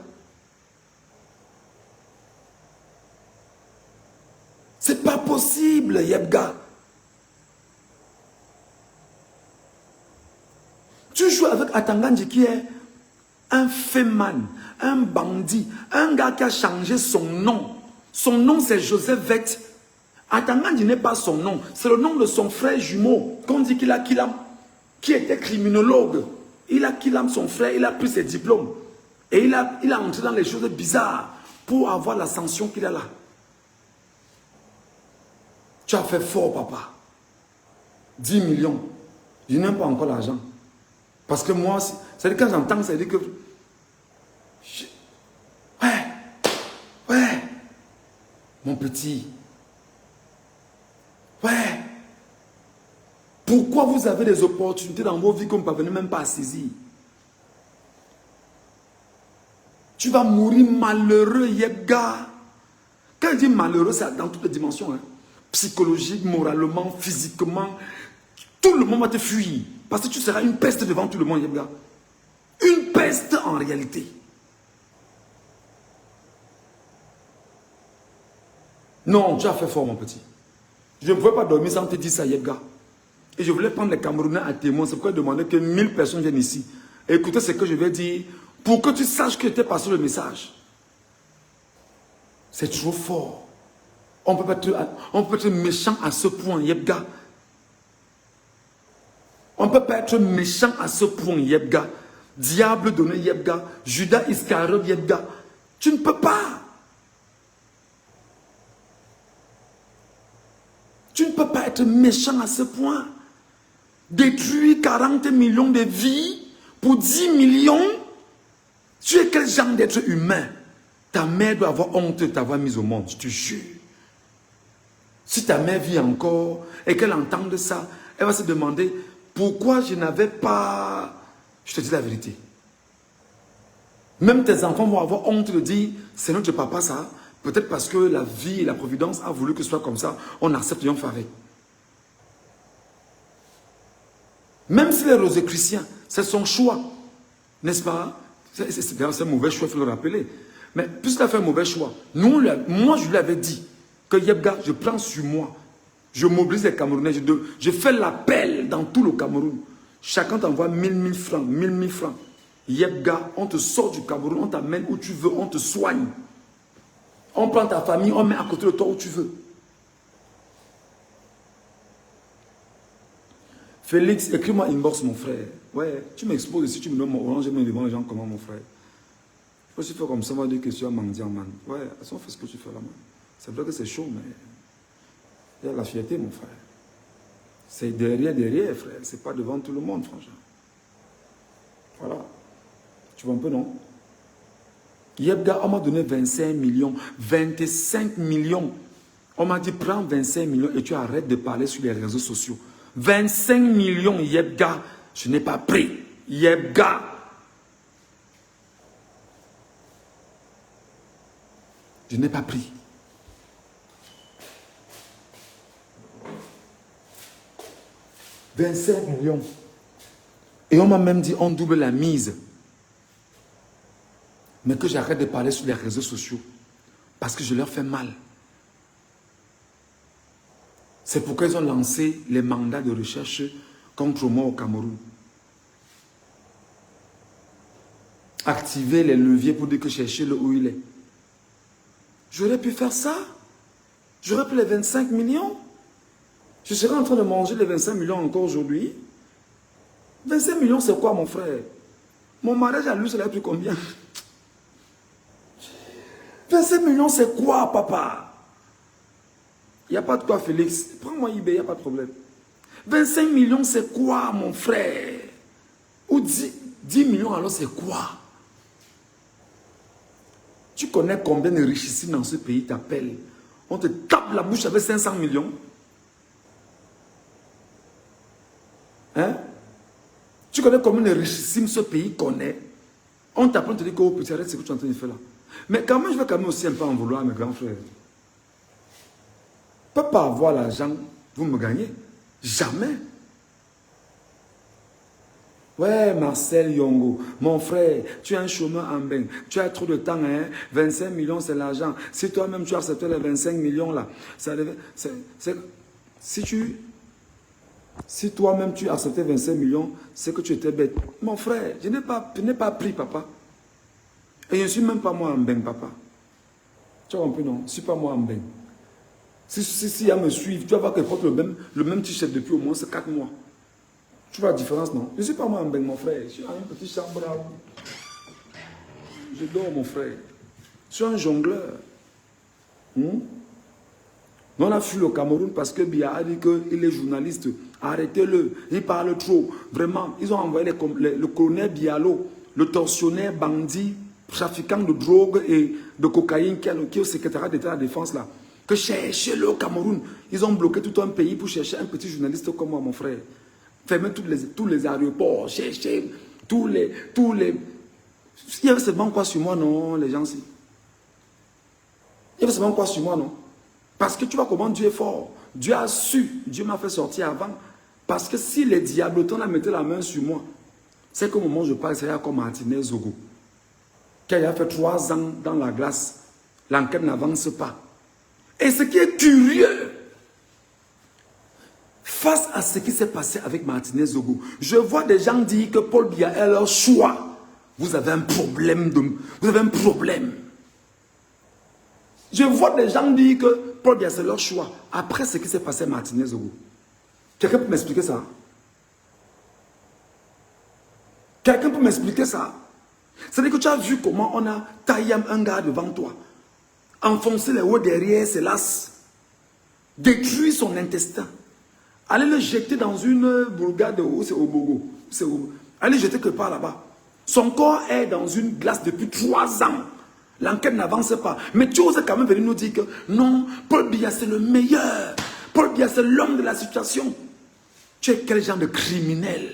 C'est pas possible, Yebga. Tu joues avec Atangandji qui est un féman, un bandit, un gars qui a changé son nom. Son nom c'est Joseph Vett. Atangandji n'est pas son nom, c'est le nom de son frère jumeau, qu'on dit qu'il a Kilam, qui était criminologue. Il a Kilam, son frère, il a pris ses diplômes. Et il a entré dans les choses bizarres pour avoir l'ascension qu'il a là. Tu as fait fort, papa. 10 millions. Je n'aime pas encore l'argent. Parce que moi, c'est quand j'entends, ça veut dire que... Ouais, mon petit. Ouais. Pourquoi vous avez des opportunités dans vos vies qu'on ne parvenez même pas à saisir? Tu vas mourir malheureux, Yebga. Quand je dis malheureux, c'est dans toutes les dimensions. Hein. Psychologique, moralement, physiquement. Tout le monde va te fuir. Parce que tu seras une peste devant tout le monde, Yebga. Une peste en réalité. Non, tu as fait fort, mon petit. Je ne pouvais pas dormir sans te dire ça, Yebga. Et je voulais prendre les Camerounais à témoin. C'est pourquoi je demandais que 1000 personnes viennent ici. Et écoutez ce que je vais dire pour que tu saches que tu es passé le message. C'est trop fort. On peut être méchant à ce point, Yebga. On ne peut pas être méchant à ce point, Yebga. Diable donné, Yebga. Judas Iscariote, Yebga. Tu ne peux pas. Tu ne peux pas être méchant à ce point. Détruire 40 millions de vies pour 10 millions. Tu es quel genre d'être humain? Ta mère doit avoir honte de t'avoir mis au monde, je te jure. Si ta mère vit encore et qu'elle entend de ça, elle va se demander pourquoi je n'avais pas... Je te dis la vérité. Même tes enfants vont avoir honte de dire c'est notre papa ça. Peut-être parce que la vie et la providence a voulu que ce soit comme ça. On accepte et on fait avec. Même si les rosicruciens, c'est son choix. N'est-ce pas? C'est un mauvais choix, il faut le rappeler. Mais puisqu'il a fait un mauvais choix, moi je lui avais dit que Yebga, je prends sur moi. Je mobilise les Camerounais. Je fais l'appel dans tout le Cameroun. Chacun t'envoie 1000 francs, 1000 francs. Yebga, on te sort du Cameroun, on t'amène où tu veux, on te soigne. On prend ta famille, on met à côté de toi où tu veux. Félix, écris-moi inbox, mon frère. Ouais, tu m'exposes ici, tu me donnes mon orange, je me devant les gens comment, mon frère. Faut que tu fais comme ça, on va dire que tu as mendiant, man. Ouais, on fait ce que tu fais là, man. C'est vrai que c'est chaud, mais il y a la fierté, mon frère. C'est derrière, frère. C'est pas devant tout le monde, franchement. Voilà. Tu vois un peu, non? Yebga, on m'a donné 25 millions, 25 millions. On m'a dit, prends 25 millions et tu arrêtes de parler sur les réseaux sociaux. 25 millions, Yebga, je n'ai pas pris. Yebga. Je n'ai pas pris. « 25 millions. Et on m'a même dit, on double la mise. Mais que j'arrête de parler sur les réseaux sociaux. Parce que je leur fais mal. C'est pourquoi ils ont lancé les mandats de recherche contre moi au Cameroun. Activer les leviers pour dire que cherchez-le où il est. J'aurais pu faire ça. J'aurais pris les 25 millions. Je serais en train de manger les 25 millions encore aujourd'hui. 25 millions, c'est quoi, mon frère? Mon mariage à lui, ça l'a pris combien? 25 millions, c'est quoi, papa? Il n'y a pas de quoi, Félix. Prends-moi eBay, il n'y a pas de problème. 25 millions, c'est quoi, mon frère? Ou 10 millions, alors c'est quoi? Tu connais combien de richissimes dans ce pays t'appellent? On te tape la bouche avec 500 millions. Hein? Tu connais combien de richissimes ce pays connaît? On t'apprend, on te dit que oh, petit, arrête ce que tu es en train de faire là. Mais quand même, je vais quand même aussi un peu en vouloir à mes grands frères. Je ne peux pas avoir l'argent, vous me gagnez. Jamais. Ouais, Marcel Yongo, mon frère, tu es un chômeur en bain, tu as trop de temps, hein? 25 millions, c'est l'argent. Si toi-même tu acceptes les 25 millions là, ça devait, si toi-même tu acceptais 25 millions, c'est que tu étais bête. Mon frère, je n'ai pas pris, papa. Et je ne suis même pas moi en bain, papa. Tu as compris, non? Je ne suis pas moi en bain. Si elle me suivent, tu vas voir qu'elle porte le même t-shirt depuis au moins 4 mois. Tu vois la différence, non? Je ne suis pas moi en bain, mon frère. Je suis dans une petite chambre là. Je dors, mon frère. Je suis un jongleur. On a fui au Cameroun parce que Biya a dit qu'il est journaliste. Arrêtez-le. Il parle trop. Vraiment, ils ont envoyé le colonel Bialo, le tortionnaire, bandit, trafiquant de drogue et de cocaïne qui est au secrétariat d'État de la Défense là. Que cherchez-le au Cameroun. Ils ont bloqué tout un pays pour chercher un petit journaliste comme moi, mon frère. Fermer tous les aéroports, chercher tous les... Il y avait seulement quoi sur moi, non, les gens-ci? Il y avait seulement quoi sur moi, non? Parce que tu vois comment Dieu est fort. Dieu a su, Dieu m'a fait sortir avant. Parce que si les diablotons mettaient la main sur moi, c'est qu'au moment où je parle, c'est comme Martinez Zogo. Qui a fait 3 ans dans la glace, l'enquête n'avance pas. Et ce qui est curieux, face à ce qui s'est passé avec Martinez Zogo, je vois des gens dire que Paul Biya est leur choix. Vous avez un problème. Vous avez un problème. Je vois des gens dire que Paul Biya c'est leur choix. Après ce qui s'est passé à Martinez Zogo. Quelqu'un peut m'expliquer ça? Quelqu'un peut m'expliquer ça? C'est-à-dire que tu as vu comment on a taillé un gars devant toi. Enfoncer les hauts derrière ses lasses. Détruire son intestin. Aller le jeter dans une bourgade où c'est au Bogo. Allez le jeter quelque part là-bas. Son corps est dans une glace depuis 3 ans. L'enquête n'avance pas. Mais tu oses quand même venir nous dire que non, Paul Biya c'est le meilleur. Paul Biya c'est l'homme de la situation. Tu es quel genre de criminel?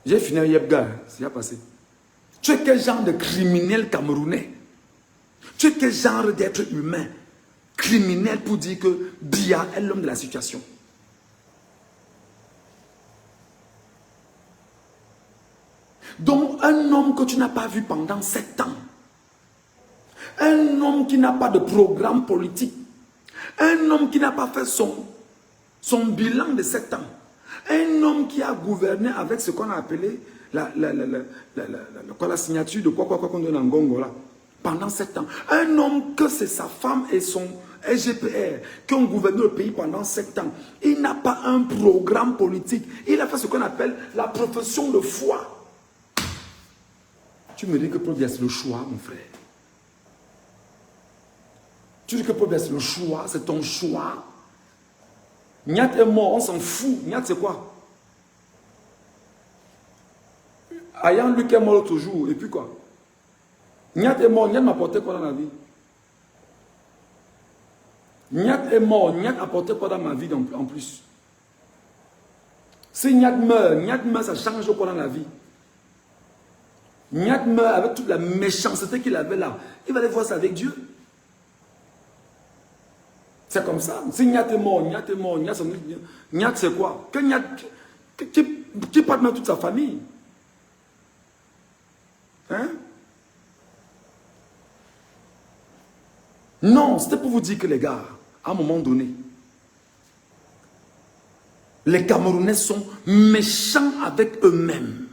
J'ai fini à Yebga, c'est déjà passé. Tu es quel genre de criminel camerounais? Tu es quel genre d'être humain criminel pour dire que Biya est l'homme de la situation? Donc un homme que tu n'as pas vu pendant 7 ans, un homme qui n'a pas de programme politique, un homme qui n'a pas fait son bilan de 7 ans, un homme qui a gouverné avec ce qu'on a appelé la signature de quoi qu'on donne en Gongo là, pendant 7 ans. Un homme que c'est sa femme et son SGPR qui ont gouverné le pays pendant 7 ans. Il n'a pas un programme politique. Il a fait ce qu'on appelle la profession de foi. Tu me dis que Paul Biya c'est le choix, mon frère. Tu dis que Paul Biya c'est le choix, c'est ton choix. Niat est mort, on s'en fout. Niat c'est quoi? Ayant Luc est mort toujours, et puis quoi? Niat est mort, Niat m'a apporté quoi dans la vie? Niat est mort, Niat a apporté quoi dans ma vie en plus? Si Niat meurt, ça change quoi dans la vie? Niat meurt avec toute la méchanceté qu'il avait là. Il va aller voir ça avec Dieu. C'est comme ça. Si Niat est mort, Niat c'est quoi? Que Niat, qui part même toute sa famille. Hein? Non, c'était pour vous dire que les gars, à un moment donné, les Camerounais sont méchants avec eux-mêmes.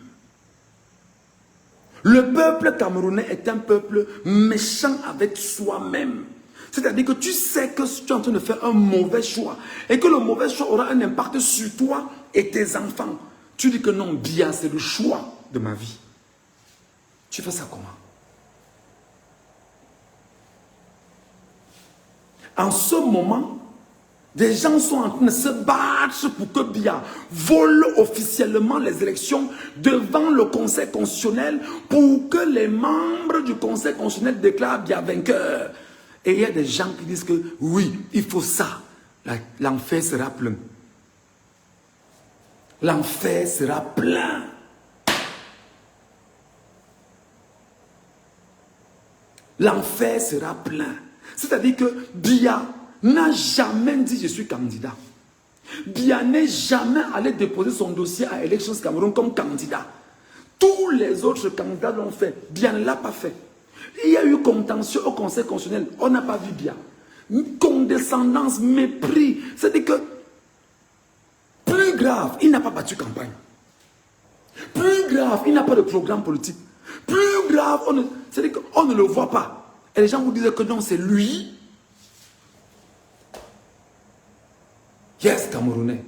Le peuple camerounais est un peuple méchant avec soi-même. C'est-à-dire que tu sais que tu es en train de faire un mauvais choix et que le mauvais choix aura un impact sur toi et tes enfants. Tu dis que non, bien, c'est le choix de ma vie. Tu fais ça comment? En ce moment, des gens sont en train de se battre pour que Biya vole officiellement les élections devant le Conseil constitutionnel pour que les membres du Conseil constitutionnel déclarent Biya vainqueur. Et il y a des gens qui disent que oui, il faut ça. L'enfer sera plein. L'enfer sera plein. L'enfer sera plein. C'est-à-dire que Biya n'a jamais dit je suis candidat. Biya n'est jamais allé déposer son dossier à Elections Cameroun comme candidat. Tous les autres candidats l'ont fait. Biya ne l'a pas fait. Il y a eu contentieux au Conseil constitutionnel. On n'a pas vu Biya. Condescendance, mépris. C'est-à-dire que, plus grave, il n'a pas battu campagne. Plus grave, il n'a pas de programme politique. Plus grave, c'est-à-dire qu'on ne le voit pas. Et les gens vous disent que non, c'est lui. Yes, Camerounais.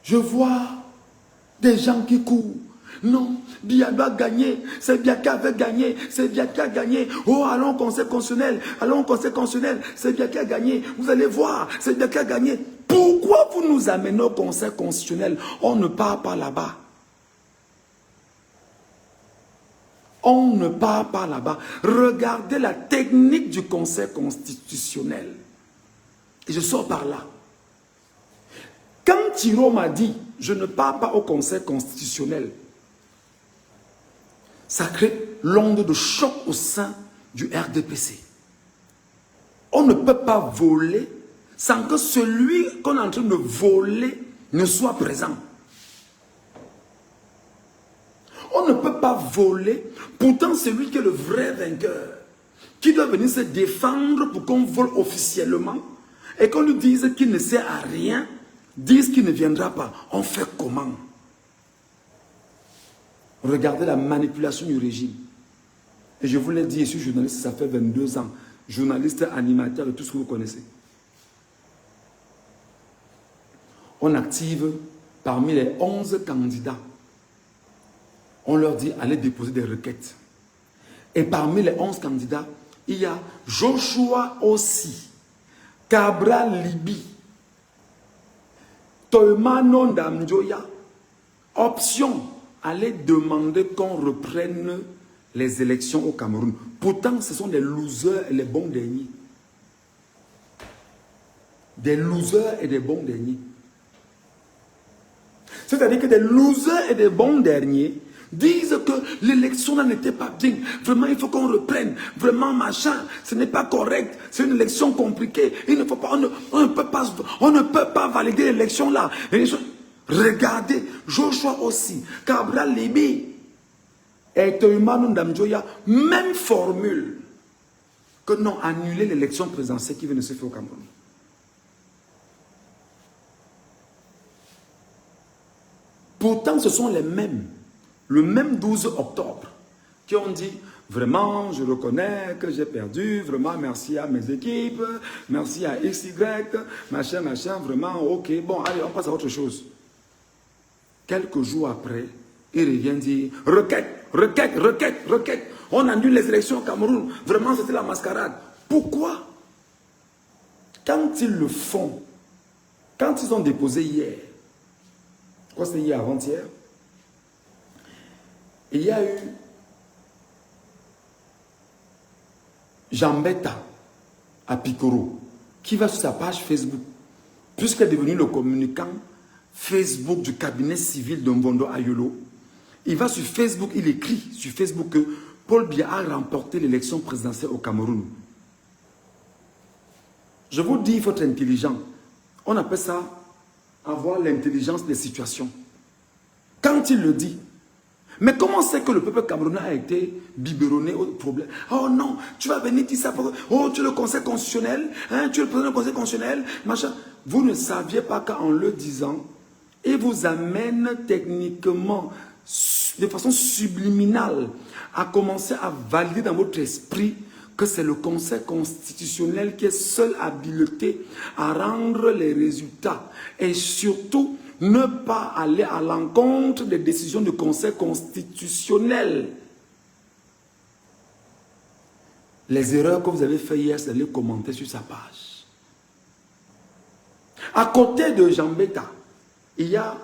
Je vois des gens qui courent. Non, Biya doit gagner. C'est Biya qui avait gagné. C'est Biya qui a gagné. Oh, allons au Conseil constitutionnel. Allons au Conseil constitutionnel. C'est Biya qui a gagné. Vous allez voir, c'est Biya qui a gagné. Pourquoi vous nous amenez au Conseil constitutionnel? On ne part pas là-bas. On ne part pas là-bas. Regardez la technique du Conseil constitutionnel. Et je sors par là. Quand Thiro m'a dit, je ne pars pas au Conseil constitutionnel, ça crée l'onde de choc au sein du RDPC. On ne peut pas voler sans que celui qu'on est en train de voler ne soit présent. On ne peut pas voler, pourtant celui qui est le vrai vainqueur, qui doit venir se défendre pour qu'on vole officiellement, et qu'on lui dise qu'il ne sert à rien, dise qu'il ne viendra pas. On fait comment? Regardez la manipulation du régime. Et je vous l'ai dit, je suis journaliste, ça fait 22 ans. Journaliste, animateur et tout ce que vous connaissez. On active parmi les 11 candidats. On leur dit, allez déposer des requêtes. Et parmi les 11 candidats, il y a Joshua Ossi, Cabral Libi, Tolmano Ndamjoya. Option, allez demander qu'on reprenne les élections au Cameroun. Pourtant, ce sont des losers et les bons derniers. Des losers et des bons derniers. C'est-à-dire que des losers et des bons derniers disent que l'élection n'était pas bien. Vraiment, il faut qu'on reprenne. Vraiment, machin, ce n'est pas correct. C'est une élection compliquée. Il ne faut pas, on ne peut pas valider l'élection là. Regardez, Joshua aussi, Cabral Libi et Toumano Ndamjoya, même formule que non, annuler l'élection présidentielle qui vient de se faire au Cameroun. Pourtant, ce sont les mêmes, le même 12 octobre, qui ont dit, vraiment, je reconnais que j'ai perdu, vraiment, merci à mes équipes, merci à XY, machin, machin, vraiment, ok, bon, allez, on passe à autre chose. Quelques jours après, il revient dire, requête, requête, requête, requête, on annule les élections au Cameroun, vraiment, c'était la mascarade. Pourquoi? Quand ils le font, quand ils ont déposé hier, crois que c'était hier avant-hier. Il y a eu Jambetta à Pikoro qui va sur sa page Facebook, puisqu'il est devenu le communicant Facebook du cabinet civil de Mbondo Ayolo. Il va sur Facebook, il écrit sur Facebook que Paul Biya a remporté l'élection présidentielle au Cameroun. Je vous dis, il faut être intelligent. On appelle ça avoir l'intelligence des situations. Quand il le dit, mais comment c'est que le peuple camerounais a été biberonné au problème? Oh non, tu vas venir dire ça pour... Oh, tu es le conseil constitutionnel, hein, tu es le président du conseil constitutionnel, machin. Vous ne saviez pas qu'en le disant, il vous amène techniquement, de façon subliminale, à commencer à valider dans votre esprit que c'est le conseil constitutionnel qui est seul habilité à rendre les résultats. Et surtout, ne pas aller à l'encontre des décisions du Conseil constitutionnel. Les erreurs que vous avez faites hier, c'est de les commenter sur sa page. À côté de Jambetta, il y a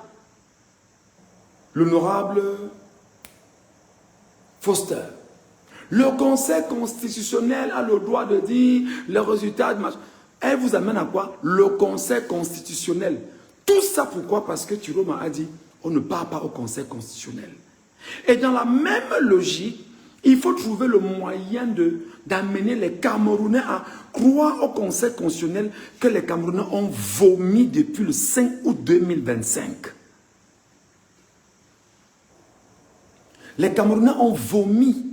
l'honorable Foster. Le Conseil constitutionnel a le droit de dire les résultats de match. Elle vous amène à quoi? Le Conseil constitutionnel. Tout ça pourquoi? Parce que Tiroma a dit on ne part pas au Conseil constitutionnel. Et dans la même logique, il faut trouver le moyen d'amener les Camerounais à croire au Conseil constitutionnel que les Camerounais ont vomi depuis le 5 août 2025. Les Camerounais ont vomi.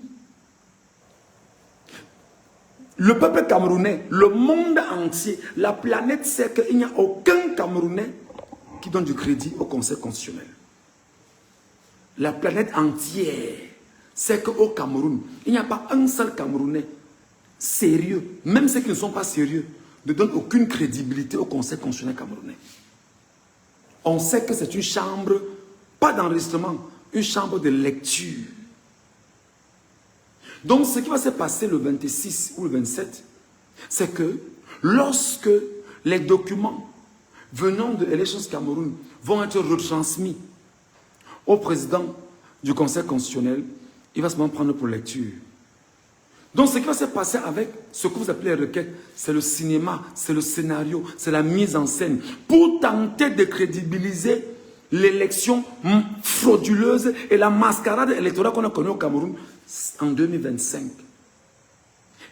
Le peuple camerounais, le monde entier, la planète sait qu'il n'y a aucun Camerounais qui donne du crédit au Conseil constitutionnel. La planète entière sait qu'au Cameroun, il n'y a pas un seul Camerounais sérieux, même ceux qui ne sont pas sérieux, ne donnent aucune crédibilité au Conseil constitutionnel camerounais. On sait que c'est une chambre, pas d'enregistrement, une chambre de lecture. Donc ce qui va se passer le 26 ou le 27, c'est que lorsque les documents venant de Elections Cameroun vont être retransmis au président du Conseil constitutionnel, il va se prendre pour lecture. Donc ce qui va se passer avec ce que vous appelez les requêtes, c'est le cinéma, c'est le scénario, c'est la mise en scène, pour tenter de crédibiliser l'élection frauduleuse et la mascarade électorale qu'on a connue au Cameroun en 2025.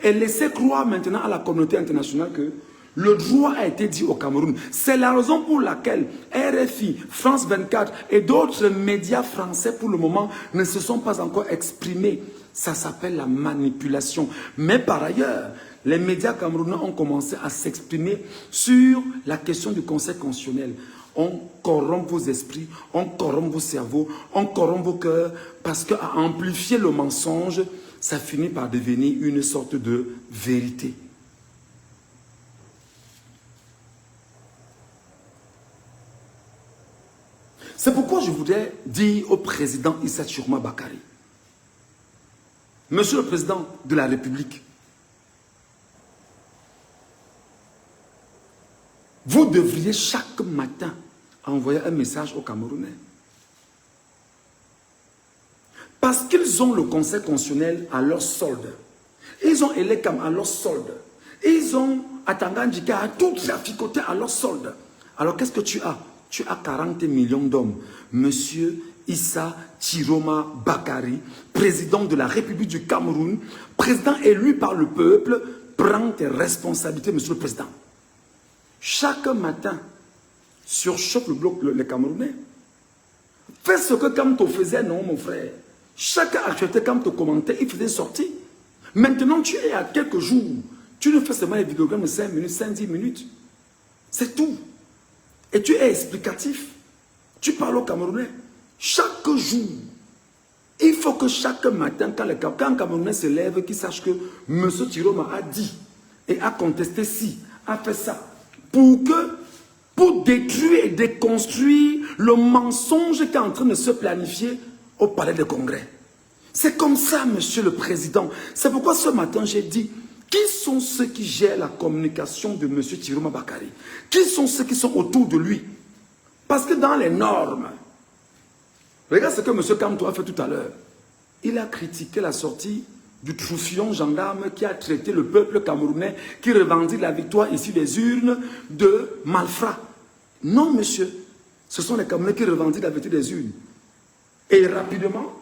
Et laisser croire maintenant à la communauté internationale que le droit a été dit au Cameroun. C'est la raison pour laquelle RFI, France 24 et d'autres médias français pour le moment ne se sont pas encore exprimés. Ça s'appelle la manipulation. Mais par ailleurs, les médias camerounais ont commencé à s'exprimer sur la question du Conseil constitutionnel. On corrompt vos esprits, on corrompt vos cerveaux, on corrompt vos cœurs, parce qu'à amplifier le mensonge, ça finit par devenir une sorte de vérité. C'est pourquoi je voudrais dire au président Issa Tchiroma Bakary, Monsieur le Président de la République, vous devriez chaque matin envoyer un message aux Camerounais. Parce qu'ils ont le Conseil constitutionnel à leur solde. Ils ont Elekam à leur solde. Ils ont Atangandjika à tout traficoté à leur solde. Alors qu'est-ce que tu as? Tu as 40 millions d'hommes. Monsieur Issa Tchiroma Bakary, président de la République du Cameroun, président élu par le peuple, prends tes responsabilités, monsieur le président. Chaque matin, surchauffe le bloc, les Camerounais. Fais ce que Kamto faisait, non, mon frère. Chaque actualité Kamto commentait, il faisait sortie. Maintenant, tu es à quelques jours. Tu ne fais seulement les vidéogrammes de 5 minutes, 5-10 minutes. C'est tout. Et tu es explicatif. Tu parles aux Camerounais. Chaque jour, il faut que chaque matin, quand un Camerounais se lève, qu'il sache que M. Tchiroma a dit et a contesté ci, a fait ça. Pour détruire et déconstruire le mensonge qui est en train de se planifier au palais de congrès. C'est comme ça, monsieur le président. C'est pourquoi ce matin, j'ai dit, qui sont ceux qui gèrent la communication de monsieur Tchiroma Bakary? Qui sont ceux qui sont autour de lui? Parce que dans les normes, Regarde ce que M. Kamto a fait tout à l'heure. Il a critiqué la sortie du troufion gendarme qui a traité le peuple camerounais qui revendique la victoire ici des urnes de malfrats. Non, monsieur. Ce sont les Camerounais qui revendiquent la victoire des urnes. Et rapidement,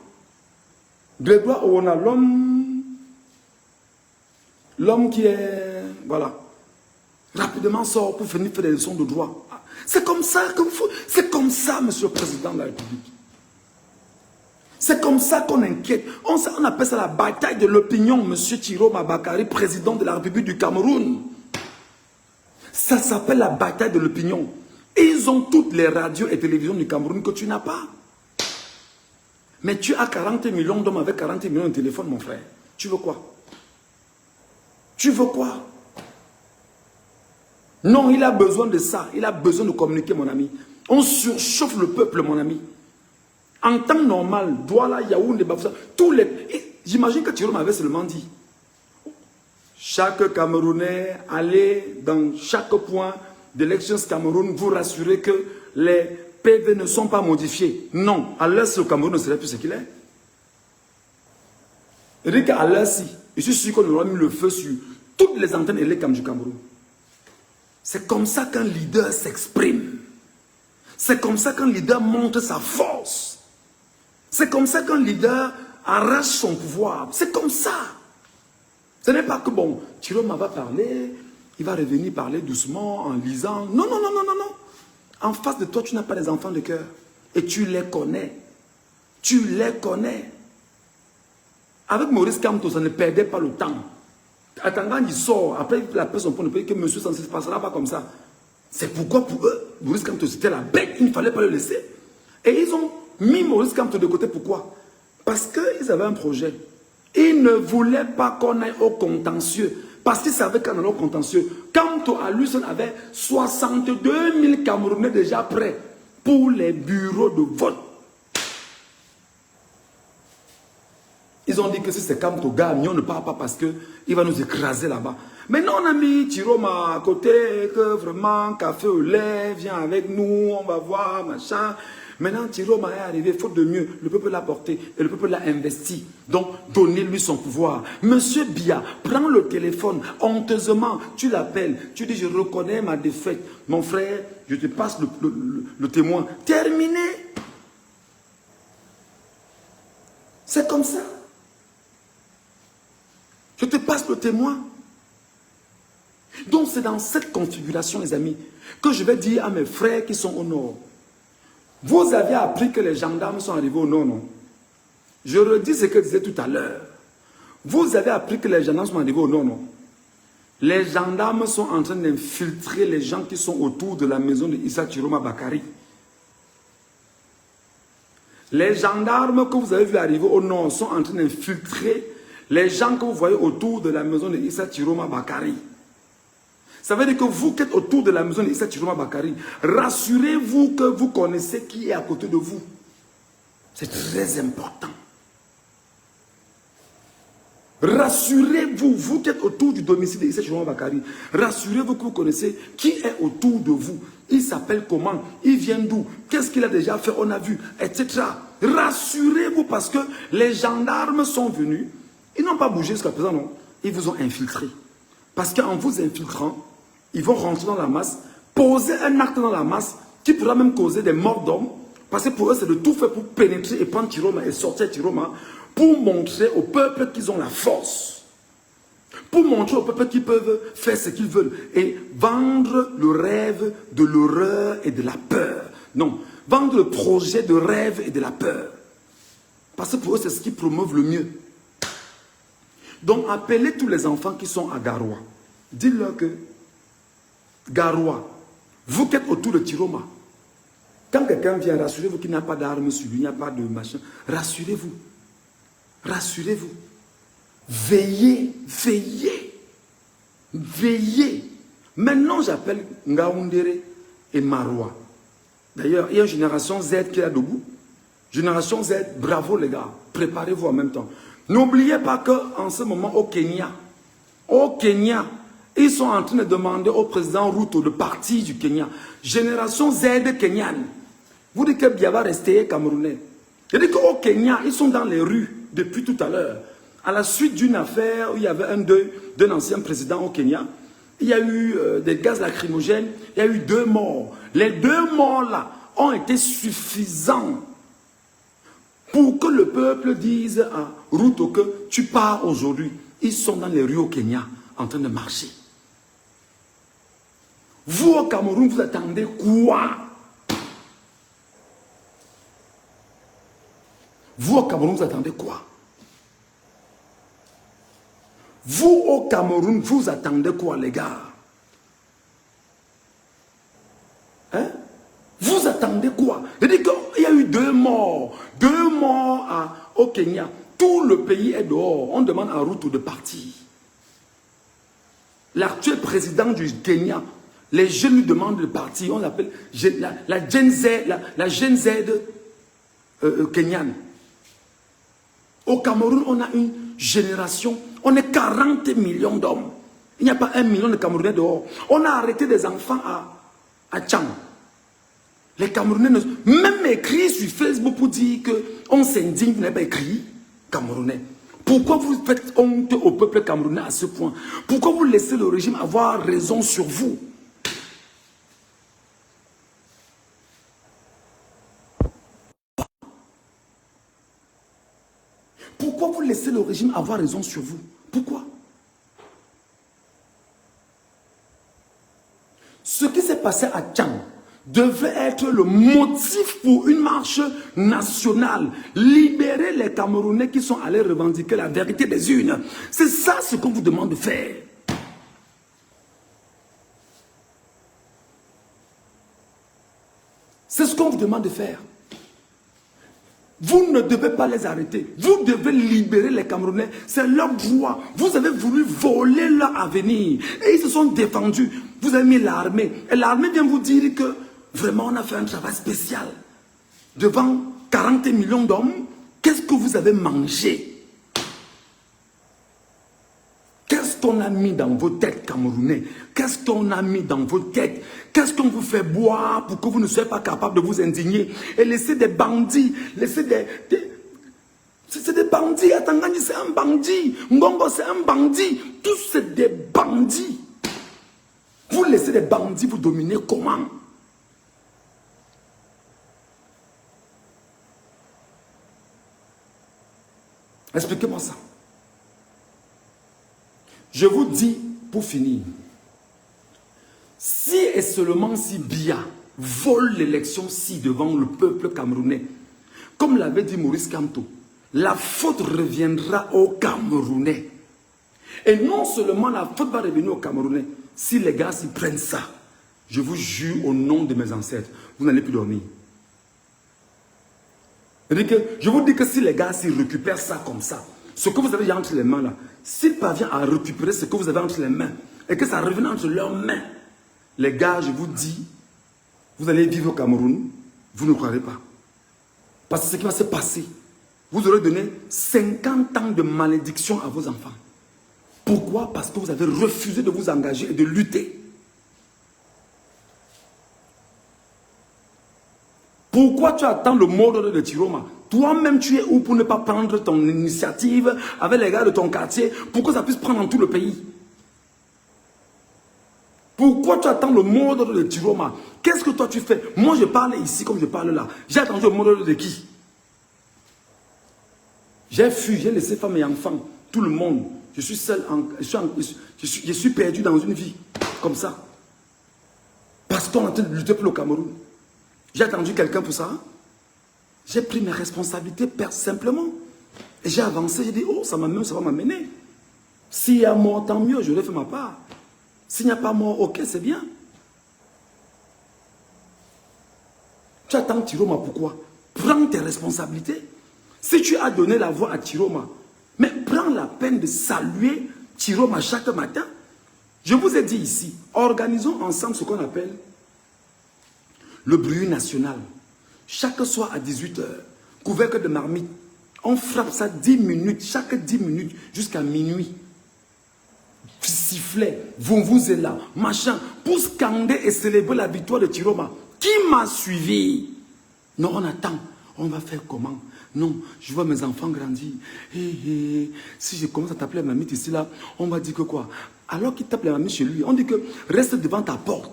Grégoire Owona, l'homme qui est... Voilà. Rapidement sort pour venir faire des leçons de droit. C'est comme ça que vous... C'est comme ça, monsieur le Président de la République. C'est comme ça qu'on inquiète. On appelle ça la bataille de l'opinion, monsieur Tiroma Bakary, président de la République du Cameroun. Ça s'appelle la bataille de l'opinion. Et ils ont toutes les radios et télévisions du Cameroun que tu n'as pas. Mais tu as 40 millions d'hommes avec 40 millions de téléphones, mon frère. Tu veux quoi? Tu veux quoi? Non, il a besoin de ça. Il a besoin de communiquer, mon ami. On surchauffe le peuple, mon ami. En temps normal, Douala, Yaoundé, Bafoussa, tous les... J'imagine que Thierry m'avait seulement dit. Chaque Camerounais, allez dans chaque point d'élections Cameroun, vous rassurez que les PV ne sont pas modifiés. Non, à l'heure, le Cameroun ne serait plus ce qu'il est. Et à l'heure, je suis sûr qu'on aura mis le feu sur toutes les antennes électriques du Cameroun. C'est comme ça qu'un leader s'exprime. C'est comme ça qu'un leader montre sa force. C'est comme ça qu'un leader arrache son pouvoir. C'est comme ça. Ce n'est pas que, bon, Tiroma va parler, il va revenir parler doucement en lisant. Non, non, non, non, non, non. En face de toi, tu n'as pas des enfants de cœur. Et tu les connais. Tu les connais. Avec Maurice Kamto, ça ne perdait pas le temps. Attendant, il sort. Après, la personne pour ne pas dire que monsieur, ça ne se passera pas comme ça. C'est pourquoi pour eux, Maurice Kamto, c'était la bête. Il ne fallait pas le laisser. Et ils ont mis Maurice Kamto de côté. Pourquoi? Parce qu'ils avaient un projet. Ils ne voulaient pas qu'on aille au contentieux. Parce qu'ils savaient qu'on allait au contentieux. Kamto, à lui, on avait 62 000 Camerounais déjà prêts pour les bureaux de vote. Ils ont dit que si c'est Kamto gagne, on ne part pas parce qu'il va nous écraser là-bas. Mais non, on a mis Tiroma à côté, que vraiment, café au lait, viens avec nous, on va voir, machin. Maintenant, Tiroma est arrivé, faute de mieux, le peuple l'a porté et le peuple l'a investi. Donc, donnez-lui son pouvoir. Monsieur Biya, prends le téléphone, honteusement, tu l'appelles, tu dis, je reconnais ma défaite. Mon frère, je te passe le témoin. Terminé. C'est comme ça. Je te passe le témoin. Donc, c'est dans cette configuration, les amis, que je vais dire à mes frères qui sont au nord. Vous avez appris que les gendarmes sont arrivés au nord, non? Je redis ce que je disais tout à l'heure. Vous avez appris que les gendarmes sont arrivés au nord, non? Les gendarmes sont en train d'infiltrer les gens qui sont autour de la maison de Issa Tiroma Bakary. Les gendarmes que vous avez vu arriver au nord sont en train d'infiltrer les gens que vous voyez autour de la maison de Issa Tiroma Bakary. Ça veut dire que vous qui êtes autour de la maison de Issa Tiroma Bakary, rassurez-vous que vous connaissez qui est à côté de vous. C'est très important. Rassurez-vous, vous qui êtes autour du domicile de Issa Tiroma Bakary, rassurez-vous que vous connaissez qui est autour de vous. Il s'appelle comment? Il vient d'où? Qu'est-ce qu'il a déjà fait? On a vu, etc. Rassurez-vous parce que les gendarmes sont venus. Ils n'ont pas bougé jusqu'à présent, non. Ils vous ont infiltré. Parce qu'en vous infiltrant, ils vont rentrer dans la masse, poser un acte dans la masse qui pourra même causer des morts d'hommes. Parce que pour eux, c'est de tout faire pour pénétrer et prendre Tiroma et sortir Tiroma pour montrer au peuple qu'ils ont la force. Pour montrer au peuple qu'ils peuvent faire ce qu'ils veulent. Et vendre le rêve de l'horreur et de la peur. Non, vendre le projet de rêve et de la peur. Parce que pour eux, c'est ce qui promeuvent le mieux. Donc, appelez tous les enfants qui sont à Garoua. Dites-leur que Garoua, vous qui êtes autour de Tiroma, quand quelqu'un vient, rassurez-vous qu'il n'y a pas d'armes sur lui, il n'y a pas de machin. Rassurez-vous. Rassurez-vous. Veillez, veillez. Veillez. Maintenant, j'appelle Ngaoundéré et Maroua. D'ailleurs, il y a une génération Z qui est là debout. Génération Z, bravo les gars. Préparez-vous en même temps. N'oubliez pas qu'en ce moment, au Kenya, ils sont en train de demander au président Ruto de partir du Kenya. Génération Z kenyane. Vous dites que Biya va rester camerounais. Je dis qu'au Kenya, ils sont dans les rues depuis tout à l'heure. À la suite d'une affaire où il y avait un deuil d'un ancien président au Kenya, il y a eu des gaz lacrymogènes, il y a eu 2 morts. Les 2 morts-là ont été suffisants pour que le peuple dise à Ruto que tu pars aujourd'hui. Ils sont dans les rues au Kenya en train de marcher. Vous au Cameroun, vous attendez quoi? Vous au Cameroun, vous attendez quoi? Vous au Cameroun, vous attendez quoi, les gars? Hein? Vous attendez quoi? Je dis qu'il y a eu 2 morts. 2 morts au Kenya. Tout le pays est dehors. On demande à Ruto de partir. L'actuel président du Kenya, les jeunes lui demandent de partir. On l'appelle la Gen Z, la Gen Z kenyane. Au Cameroun, on a une génération, on est 40 millions d'hommes. Il n'y a pas 1 million de Camerounais dehors. On a arrêté des enfants à Tchang. Les Camerounais, même écrit sur Facebook pour dire qu'on s'indigne, vous n'avez pas écrit Camerounais. Pourquoi vous faites honte au peuple camerounais à ce point? Pourquoi vous laissez le régime avoir raison sur vous? Pourquoi vous laissez le régime avoir raison sur vous? Pourquoi? Ce qui s'est passé à Tchang devait être le motif pour une marche nationale. Libérer les Camerounais qui sont allés revendiquer la vérité des urnes. C'est ça ce qu'on vous demande de faire. C'est ce qu'on vous demande de faire. Vous ne devez pas les arrêter. Vous devez libérer les Camerounais. C'est leur droit. Vous avez voulu voler leur avenir. Et ils se sont défendus. Vous avez mis l'armée. Et l'armée vient vous dire que vraiment on a fait un travail spécial. Devant 40 millions d'hommes, qu'est-ce que vous avez mangé? Qu'est-ce qu'on a mis dans vos têtes, Camerounais? Qu'est-ce qu'on a mis dans vos têtes? Qu'est-ce qu'on vous fait boire pour que vous ne soyez pas capable de vous indigner? Et laisser des bandits, laisser c'est des bandits. Atangani, c'est un bandit. Ngongo, c'est un bandit. Tous, c'est des bandits. Vous laissez des bandits vous dominer comment? Expliquez-moi ça. Je vous dis, pour finir, si et seulement si Biya vole l'élection-ci devant le peuple camerounais, comme l'avait dit Maurice Kamto, la faute reviendra aux Camerounais. Et non seulement la faute va revenir aux Camerounais, si les gars s'y prennent ça, je vous jure au nom de mes ancêtres, vous n'allez plus dormir. Je vous dis que si les gars s'y récupèrent ça comme ça, ce que vous avez entre les mains là, s'ils parviennent à récupérer ce que vous avez entre les mains et que ça revienne entre leurs mains, les gars, je vous dis, vous allez vivre au Cameroun, vous ne croirez pas. Parce que ce qui va se passer, vous aurez donné 50 ans de malédiction à vos enfants. Pourquoi? Parce que vous avez refusé de vous engager et de lutter. Pourquoi tu attends le mot d'ordre de Tiroma? Toi-même, tu es où pour ne pas prendre ton initiative avec les gars de ton quartier pour que ça puisse prendre dans tout le pays? Pourquoi tu attends le mot d'ordre de Tiroma? Qu'est-ce que toi tu fais? Moi, je parle ici comme je parle là. J'ai attendu le mot d'ordre de qui? J'ai fui, j'ai laissé femmes et enfants, tout le monde. Je suis seul, je suis perdu dans une vie comme ça. Parce qu'on est en train de lutter pour le Cameroun. J'ai attendu quelqu'un pour ça. J'ai pris mes responsabilités simplement. Et j'ai avancé, j'ai dit, oh, ça va m'amener. S'il y a mort, tant mieux, j'aurais fait ma part. S'il n'y a pas mort, ok, c'est bien. Tu attends Tiroma, pourquoi? Prends tes responsabilités. Si tu as donné la voix à Tiroma, mais prends la peine de saluer Tiroma chaque matin. Je vous ai dit ici, organisons ensemble ce qu'on appelle le bruit national. Chaque soir à 18 h, couvercle de marmite, on frappe ça 10 minutes, chaque 10 minutes, jusqu'à minuit. Sifflet, vous êtes là, machin, pour scander et célébrer la victoire de Tiroma. Qui m'a suivi? Non, on attend. On va faire comment? Non, je vois mes enfants grandir. Si je commence à t'appeler la mamie ici, là, on va dire que quoi? Alors qu'il tape la mamie chez lui, on dit que reste devant ta porte.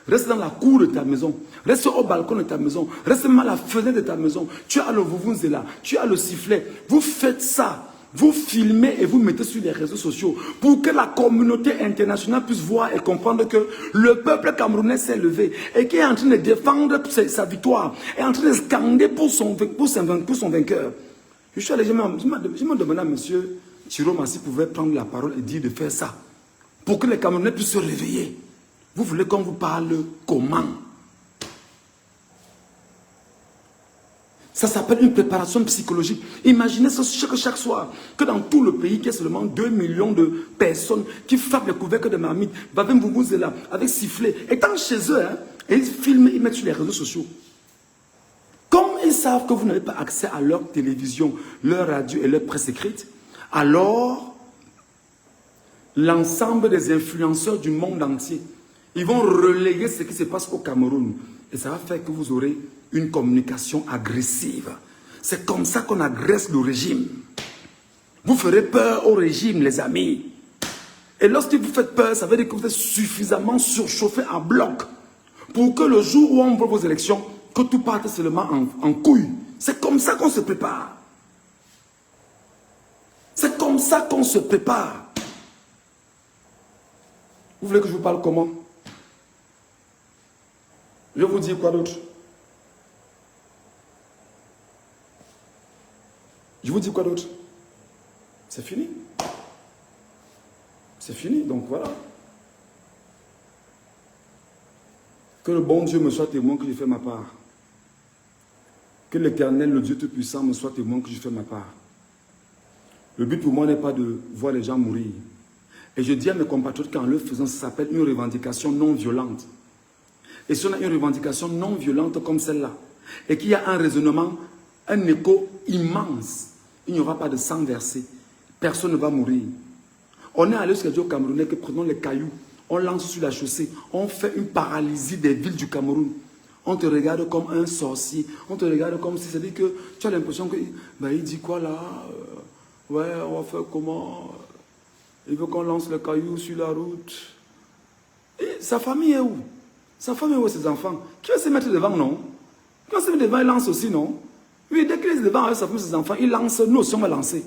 Reste dans la cour de ta maison. Reste au balcon de ta maison. Reste même à la fenêtre de ta maison. Tu as le vuvuzela, tu as le sifflet. Vous faites ça. Vous filmez et vous mettez sur les réseaux sociaux pour que la communauté internationale puisse voir et comprendre que le peuple camerounais s'est levé et qui est en train de défendre sa victoire, est en train de scander pour son vainqueur. Je suis allé, je me demandé à monsieur Chiroma s'il pouvait prendre la parole et dire de faire ça pour que les Camerounais puissent se réveiller. Vous voulez qu'on vous parle comment? Ça s'appelle une préparation psychologique. Imaginez ça chaque soir, que dans tout le pays, qu'il y a seulement 2 millions de personnes qui frappent les couvercles de marmite, là, avec sifflet, étant chez eux, hein, et ils filment, ils mettent sur les réseaux sociaux. Comme ils savent que vous n'avez pas accès à leur télévision, leur radio et leur presse écrite, alors l'ensemble des influenceurs du monde entier, ils vont relayer ce qui se passe au Cameroun. Et ça va faire que vous aurez une communication agressive. C'est comme ça qu'on agresse le régime. Vous ferez peur au régime, les amis. Et lorsque vous faites peur, ça veut dire que vous êtes suffisamment surchauffé en bloc pour que le jour où on voit vos élections, que tout parte seulement en couille. C'est comme ça qu'on se prépare. C'est comme ça qu'on se prépare. Vous voulez que je vous parle comment? Je vais vous dire quoi d'autre? Je vous dis quoi d'autre? C'est fini. C'est fini, donc voilà. Que le bon Dieu me soit témoin que j'ai fait ma part. Que l'Éternel, le Dieu Tout-Puissant, me soit témoin que j'ai fait ma part. Le but pour moi n'est pas de voir les gens mourir. Et je dis à mes compatriotes qu'en le faisant, ça s'appelle une revendication non violente. Et si on a une revendication non violente comme celle-là, et qu'il y a un raisonnement, un écho immense, il n'y aura pas de sang versé. Personne ne va mourir. On est allé jusqu'à dire aux Camerounais que prenons les cailloux, on lance sur la chaussée, on fait une paralysie des villes du Cameroun. On te regarde comme un sorcier, on te regarde comme si c'est-à-dire que tu as l'impression que, ben, il dit quoi là? Ouais, on va faire comment? Il veut qu'on lance le caillou sur la route. Et sa famille est où? Sa famille est où, ses enfants? Qui va se mettre devant, non? Qui va se mettre devant, il lance aussi, non? Oui, dès qu'il est devant avec sa femme et ses enfants, il lance, nous aussi on va lancer.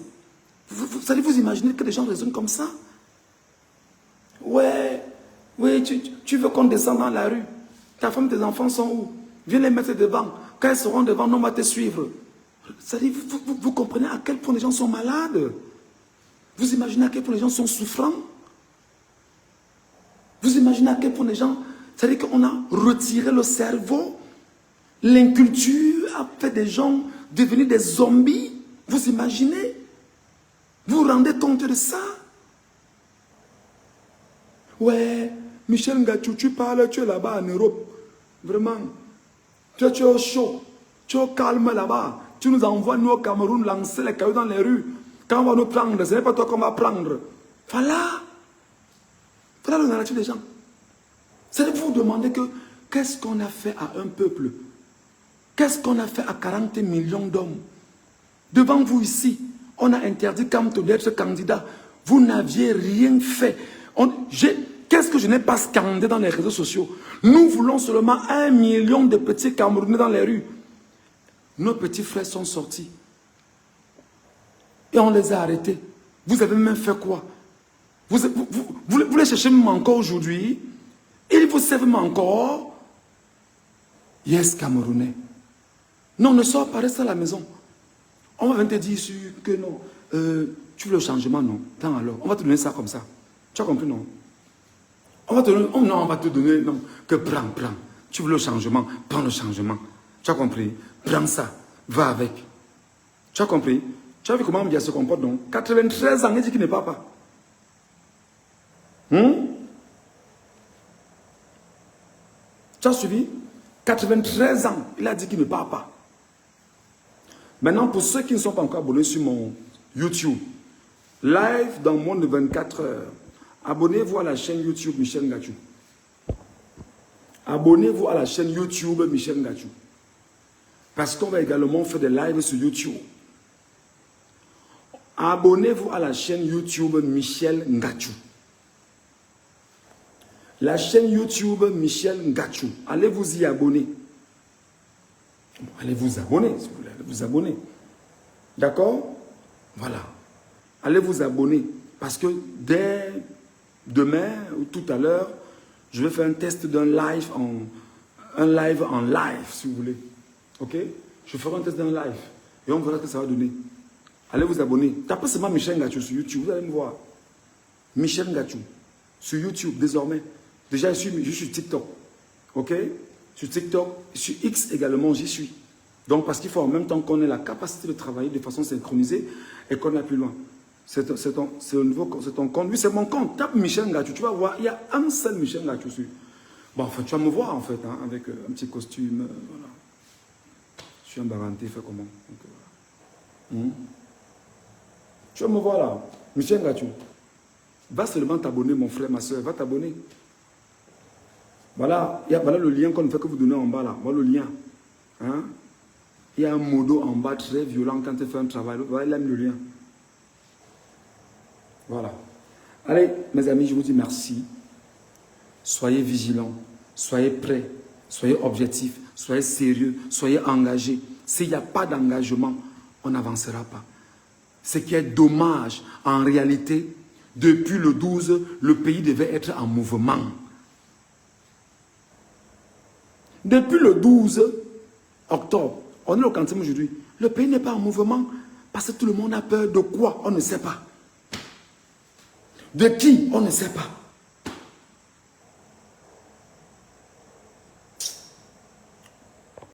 Vous allez vous imaginer que les gens raisonnent comme ça? Ouais, oui, tu veux qu'on descende dans la rue. Ta femme, tes enfants sont où? Viens les mettre devant. Quand ils seront devant, nous on va te suivre. Vous comprenez à quel point les gens sont malades? Vous imaginez à quel point les gens sont souffrants? Vous imaginez à quel point les gens... C'est-à-dire qu'on a retiré le cerveau. L'inculture a fait des gens devenir des zombies. Vous imaginez? Vous vous rendez compte de ça? Ouais, Michel Ngachou, tu parles, tu es là-bas en Europe. Vraiment. Tu es au chaud. Tu es au calme là-bas. Tu nous envoies, nous, au Cameroun, lancer les cailloux dans les rues. Quand on va nous prendre, ce n'est pas toi qu'on va prendre. Voilà. Voilà le narratif des gens. C'est de vous demander que, qu'est-ce qu'on a fait à un peuple? Qu'est-ce qu'on a fait à 40 millions d'hommes? Devant vous ici, on a interdit Kamto d'être candidat. Vous n'aviez rien fait. Qu'est-ce que je n'ai pas scandé dans les réseaux sociaux? Nous voulons seulement 1 million de petits Camerounais dans les rues. Nos petits frères sont sortis. Et on les a arrêtés. Vous avez même fait quoi? Vous les cherchez même encore aujourd'hui? Ils vous servent même encore? Yes, Camerounais. Non, ne sors pas, reste à la maison. On va te dire que non. Tu veux le changement, non? Attends alors, on va te donner ça comme ça. Tu as compris, non? On va te donner, oh non, on va te donner, non. Que prends. Tu veux le changement, prends le changement. Tu as compris? Prends ça, va avec. Tu as compris? Tu as vu comment Mbia se comporte, non? 93 ans, il dit qu'il n'est pas. Tu as suivi? 93 ans, il a dit qu'il ne part pas. Maintenant, pour ceux qui ne sont pas encore abonnés sur mon YouTube, live dans moins de 24 heures, abonnez-vous à la chaîne YouTube Michel Ngachou. Abonnez-vous à la chaîne YouTube Michel Ngachou. Parce qu'on va également faire des lives sur YouTube. Abonnez-vous à la chaîne YouTube Michel Ngachou. La chaîne YouTube Michel Ngachou. Allez vous y abonner. Allez vous abonner, si vous voulez. Allez vous abonner. D'accord? Voilà. Allez vous abonner. Parce que dès demain ou tout à l'heure, je vais faire un test d'un live en live, si vous voulez. Ok? Je ferai un test d'un live. Et on verra ce que ça va donner. Allez vous abonner. Tapez seulement Michel Ngachou sur YouTube. Vous allez me voir. Michel Ngachou. Sur YouTube, désormais. Déjà, je suis sur TikTok. Ok? Sur TikTok. Sur X également, j'y suis. Donc, parce qu'il faut en même temps qu'on ait la capacité de travailler de façon synchronisée et qu'on aille plus loin. C'est ton compte. Oui, c'est mon compte. Tape Michel Ngachou. Tu vas voir, il y a un seul Michel Ngachou sur. Bon, enfin, tu vas me voir en fait, hein, avec un petit costume. Voilà. Je suis un baranté, fait comment? Donc, voilà. Tu vas me voir là. Michel Ngachou. Va seulement t'abonner, mon frère, ma soeur. Va t'abonner. Voilà, voilà le lien qu'on ne fait que vous donner en bas là. Voilà le lien. Hein? Il y a un modo en bas très violent quand tu fais un travail. Voilà, il aime le lien. Voilà. Allez, mes amis, je vous dis merci. Soyez vigilants. Soyez prêts. Soyez objectifs. Soyez sérieux. Soyez engagés. S'il n'y a pas d'engagement, on n'avancera pas. Ce qui est dommage, en réalité, depuis le 12, le pays devait être en mouvement. Depuis le 12 octobre, on est au quantième aujourd'hui, le pays n'est pas en mouvement parce que tout le monde a peur de quoi? On ne sait pas. De qui? On ne sait pas.